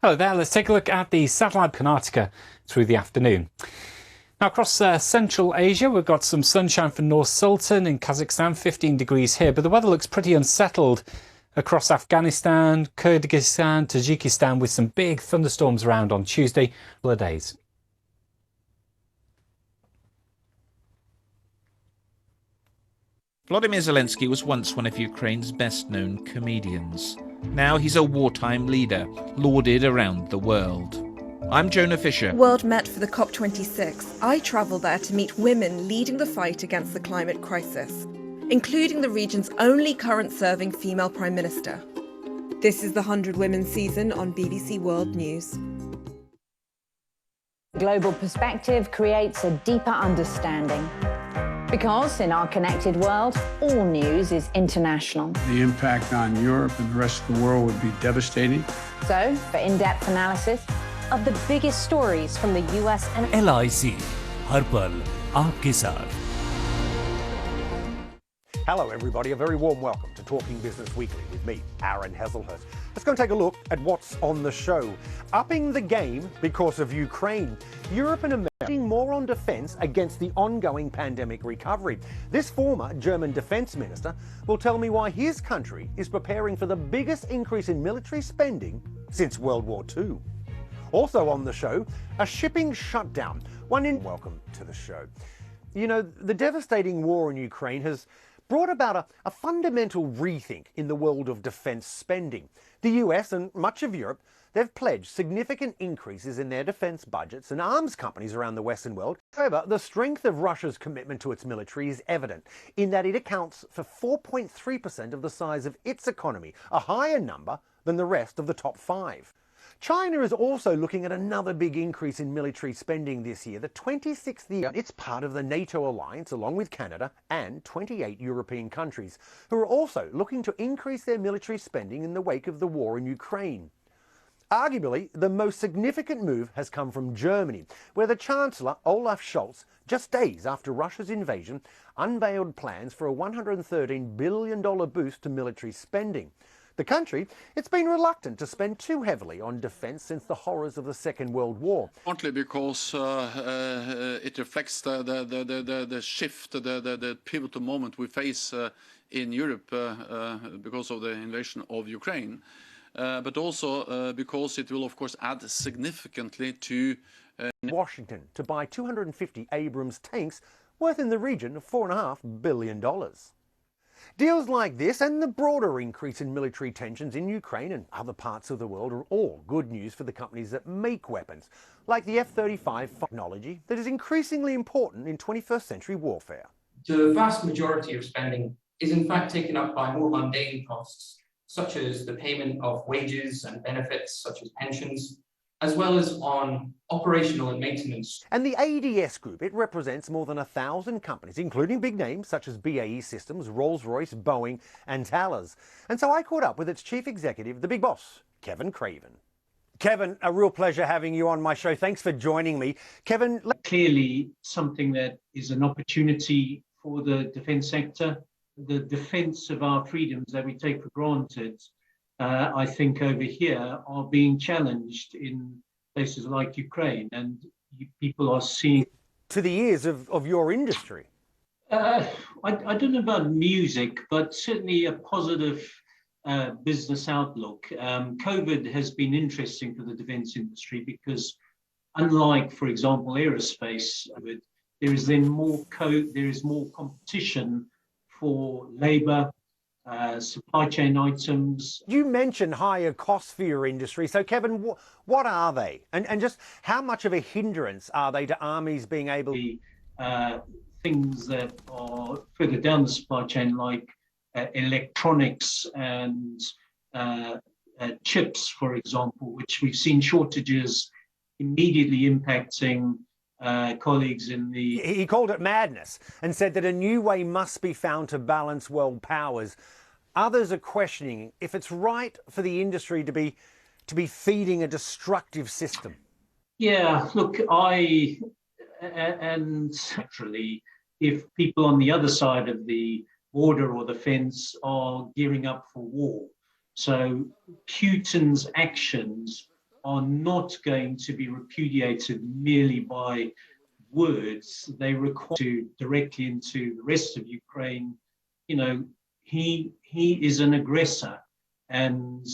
Hello there, let's take a look at the satellite Karnataka through the afternoon. Now across Central Asia, we've got some sunshine for North Sultan in Kazakhstan, 15 degrees here, but the weather looks pretty unsettled across Afghanistan, Kyrgyzstan, Tajikistan with some big thunderstorms around on Tuesday, couple of days. Volodymyr Zelensky was once one of Ukraine's best-known comedians. Now he's a wartime leader, lauded around the world. I'm Jonah Fisher. World met for the COP26. I travelled there to meet women leading the fight against the climate crisis, including the region's only current serving female Prime Minister. This is the 100 Women season on BBC World News. Global perspective creates a deeper understanding. Because in our connected world, all news is international. The impact on Europe and the rest of the world would be devastating. So, for in-depth analysis of the biggest stories from the US and... LIC, हर पल आपके साथ. Hello everybody, a very warm welcome to Talking Business Weekly with me, Aaron Hazelhurst. Let's go and take a look at what's on the show. Upping the game because of Ukraine. Europe and America more on defence against the ongoing pandemic recovery. This former German defence minister will tell me why his country is preparing for the biggest increase in military spending since World War II. Also on the show, a shipping shutdown. Welcome to the show. You know, the devastating war in Ukraine has brought about a fundamental rethink in the world of defence spending. The US and much of Europe, they've pledged significant increases in their defence budgets, and arms companies around the Western world. However, the strength of Russia's commitment to its military is evident in that it accounts for 4.3% of the size of its economy, a higher number than the rest of the top 5. China is also looking at another big increase in military spending this year, the 26th year. It's part of the NATO alliance along with Canada and 28 European countries who are also looking to increase their military spending in the wake of the war in Ukraine. Arguably, the most significant move has come from Germany, where the Chancellor, Olaf Scholz, just days after Russia's invasion, unveiled plans for a $113 billion boost to military spending. The country, it's been reluctant to spend too heavily on defence since the horrors of the Second World War. Partly because it reflects the shift, the pivotal moment we face in Europe because of the invasion of Ukraine. but also because it will, of course, add significantly to Washington to buy 250 Abrams tanks worth in the region of $4.5 billion. Deals like this and the broader increase in military tensions in Ukraine and other parts of the world are all good news for the companies that make weapons, like the F-35 technology that is increasingly important in 21st century warfare. The vast majority of spending is in fact taken up by more mundane costs, such as the payment of wages and benefits, such as pensions, as well as on operational and maintenance. And the ADS Group, it represents more than 1,000 companies, including big names such as BAE Systems, Rolls-Royce, Boeing and Thales. And so I caught up with its chief executive, the big boss, Kevin Craven. Kevin, a real pleasure having you on my show. Thanks for joining me. Kevin, clearly something that is an opportunity for the defence sector. The defence of our freedoms that we take for granted, I think over here are being challenged in places like Ukraine, and people are seeing... To the ears of your industry? I don't know about music, but certainly a positive business outlook. COVID has been interesting for the defence industry because unlike, for example, aerospace, there is then more competition for labour, supply chain items. You mentioned higher costs for your industry. So, Kevin, what are they? And just how much of a hindrance are they to armies being able to... Things that are further down the supply chain, like electronics and chips, for example, which we've seen shortages immediately impacting colleagues in the... He called it madness and said that a new way must be found to balance world powers. Others are questioning if it's right for the industry to be feeding a destructive system. Yeah, look, and actually, if people on the other side of the border or the fence are gearing up for war, so Putin's actions are not going to be repudiated merely by words. They require to directly into the rest of Ukraine. You know, he is an aggressor, and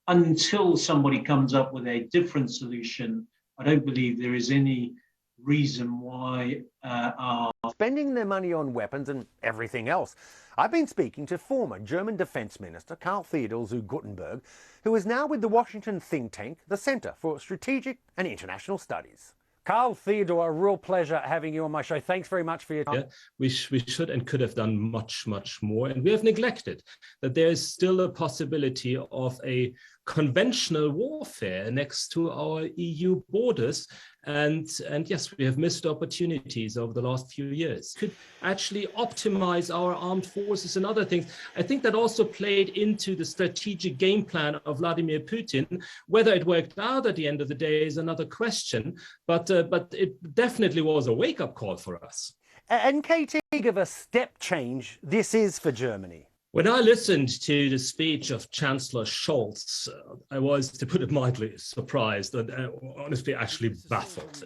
until somebody comes up with a different solution, I don't believe there is any reason why are spending their money on weapons and everything else. I've been speaking to former German Defense Minister Karl Theodor zu Guttenberg, who is now with the Washington think tank, the Center for Strategic and International Studies. Karl Theodor, a real pleasure having you on my show. Thanks very much for your time. Yeah, we should and could have done much more, and we have neglected that there is still a possibility of a conventional warfare next to our EU borders, and yes, we have missed opportunities over the last few years. Could actually optimize our armed forces and other things. I think that also played into the strategic game plan of Vladimir Putin. Whether it worked out at the end of the day is another question, but it definitely was a wake-up call for us. And KT, of a step change this is for Germany. When I listened to the speech of Chancellor Scholz, I was, to put it mildly, surprised and honestly actually baffled.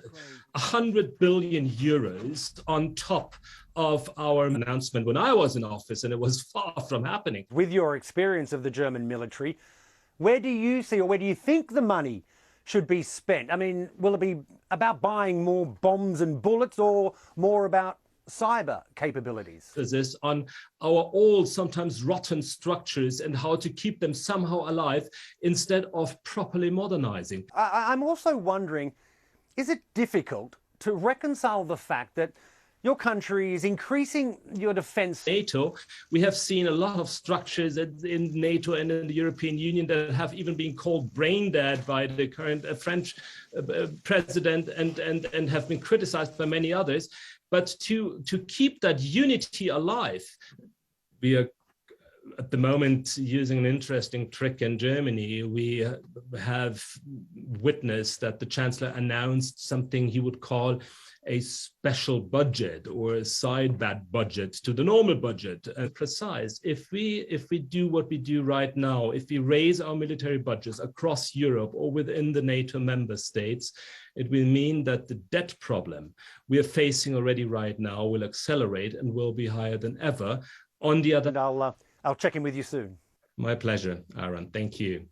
100 billion euros on top of our announcement when I was in office, and it was far from happening. With your experience of the German military, where do you see, or where do you think the money should be spent? I mean, will it be about buying more bombs and bullets, or more about cyber capabilities? This on our old, sometimes rotten structures and how to keep them somehow alive instead of properly modernizing. I'm also wondering, is it difficult to reconcile the fact that your country is increasing your defense? NATO, we have seen a lot of structures in NATO and in the European Union that have even been called brain dead by the current French president and have been criticized by many others. But to keep that unity alive, we are at the moment using an interesting trick in Germany. We have witnessed that the Chancellor announced something he would call a special budget or a side budget to the normal budget. Precise. If we do what we do right now, if we raise our military budgets across Europe or within the NATO member states, it will mean that the debt problem we are facing already right now will accelerate and will be higher than ever. On the other, I'll check in with you soon. My pleasure, Aaron. Thank you.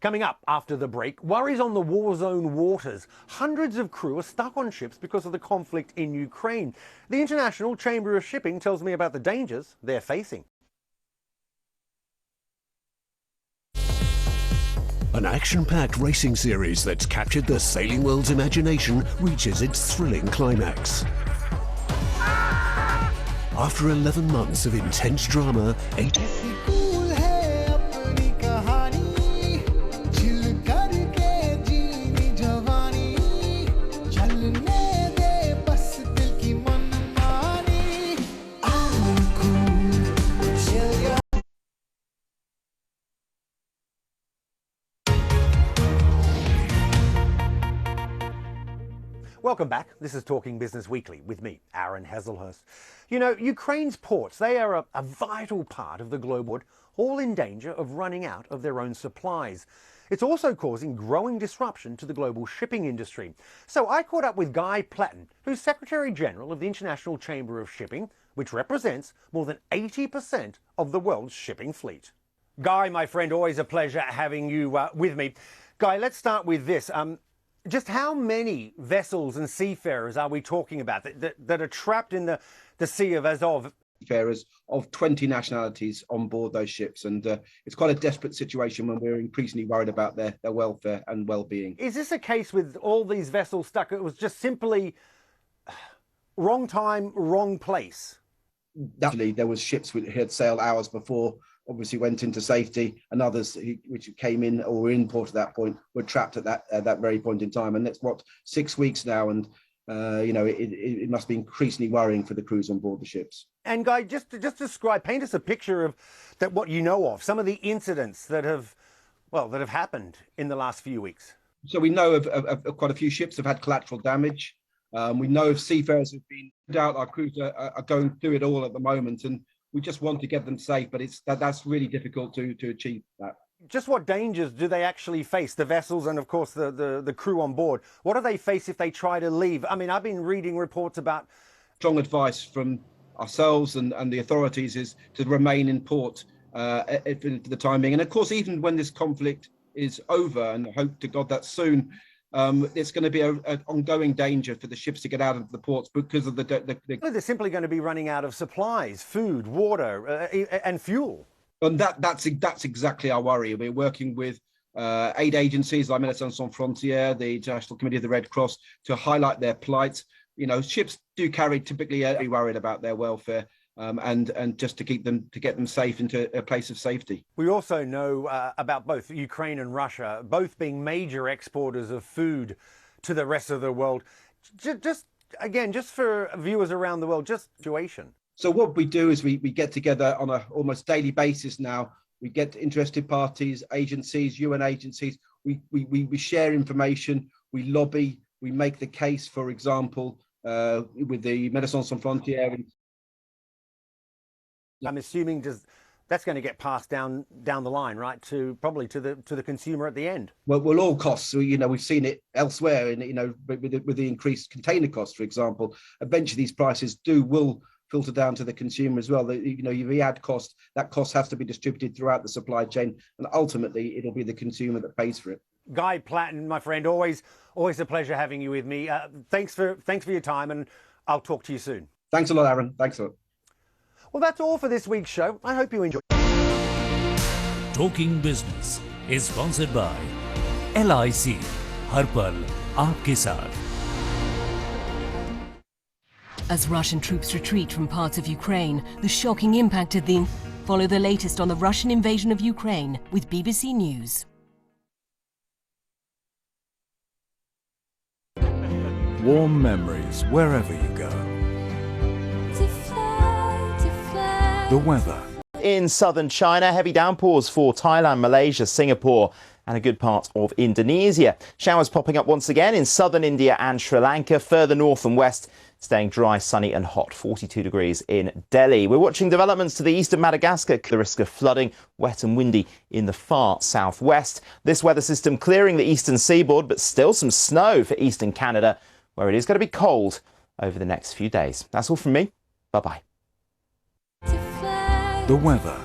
Coming up after the break, worries on the war zone waters. Hundreds of crew are stuck on ships because of the conflict in Ukraine. The International Chamber of Shipping tells me about the dangers they're facing. An action-packed racing series that's captured the sailing world's imagination reaches its thrilling climax. After 11 months of intense drama, 8 Welcome back. This is Talking Business Weekly with me, Aaron Heselhurst. You know, Ukraine's ports, they are a vital part of the global world, all in danger of running out of their own supplies. It's also causing growing disruption to the global shipping industry. So I caught up with Guy Platten, who's Secretary General of the International Chamber of Shipping, which represents more than 80% of the world's shipping fleet. Guy, my friend, always a pleasure having you with me. Guy, let's start with this. Just how many vessels and seafarers are we talking about that are trapped in the Sea of Azov? Seafarers of 20 nationalities on board those ships, and it's quite a desperate situation when we're increasingly worried about their welfare and well-being. Is this a case with all these vessels stuck? It was just simply wrong time, wrong place? Actually, there was ships which had sailed hours before, obviously went into safety, and others which came in or were in port at that point were trapped at that very point in time. And that's what, 6 weeks now, and you know, it must be increasingly worrying for the crews on board the ships. And Guy, just describe, paint us a picture of what you know of, some of the incidents that have happened in the last few weeks. So we know of quite a few ships have had collateral damage. We know of seafarers who've been out. Our crews are going through it all at the moment, and we just want to get them safe, but that's really difficult to achieve that. Just what dangers do they actually face, the vessels and of course the crew on board? What do they face if they try to leave? I mean, I've been reading reports about... Strong advice from ourselves and the authorities is to remain in port for the time being. And of course, even when this conflict is over, and I hope to God that's soon, it's going to be an ongoing danger for the ships to get out of the ports because of They're simply going to be running out of supplies, food, water, and fuel. And that's exactly our worry. We're working with aid agencies like Médecins Sans Frontières, the International Committee of the Red Cross, to highlight their plight. You know, ships do carry typically very worried about their welfare. And just to get them safe into a place of safety. We also know about both Ukraine and Russia, both being major exporters of food to the rest of the world. Just for viewers around the world, just situation. So what we do is we get together on a almost daily basis now. We get interested parties, agencies, UN agencies. We share information. We lobby. We make the case, for example, with the Médecins Sans Frontières. I'm assuming that's going to get passed down the line, right? Probably to the consumer at the end. Well, all costs. You know, we've seen it elsewhere, and you know, with the increased container costs, for example. Eventually, these prices will filter down to the consumer as well. You know, if you add cost, that cost has to be distributed throughout the supply chain, and ultimately, it'll be the consumer that pays for it. Guy Platten, my friend, always a pleasure having you with me. Thanks for your time, and I'll talk to you soon. Thanks a lot, Aaron. Thanks a lot. Well, that's all for this week's show. I hope you enjoyed. Talking Business is sponsored by LIC. हर पल आपके साथ. As Russian troops retreat from parts of Ukraine, the shocking impact of the... Follow the latest on the Russian invasion of Ukraine with BBC News. Warm memories wherever you go. The weather. In southern China, heavy downpours for Thailand, Malaysia, Singapore and a good part of Indonesia. Showers popping up once again in southern India and Sri Lanka. Further north and west, staying dry, sunny and hot, 42 degrees in Delhi. We're watching developments to the east of Madagascar. The risk of flooding, wet and windy in the far southwest. This weather system clearing the eastern seaboard, but still some snow for eastern Canada, where it is going to be cold over the next few days. That's all from me. Bye-bye. The weather.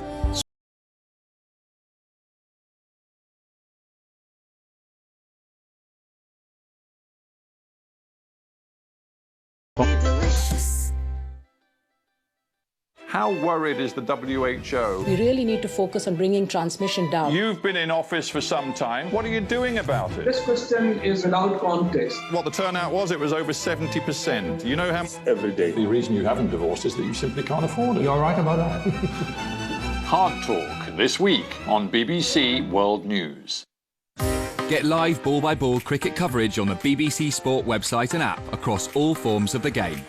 How worried is the WHO? We really need to focus on bringing transmission down. You've been in office for some time. What are you doing about it? This question is without context. What the turnout was, it was over 70%. You know how... Every day. The reason you haven't divorced is that you simply can't afford it. You're right about that. Hard Talk, this week on BBC World News. Get live ball-by-ball cricket coverage on the BBC Sport website and app across all forms of the game.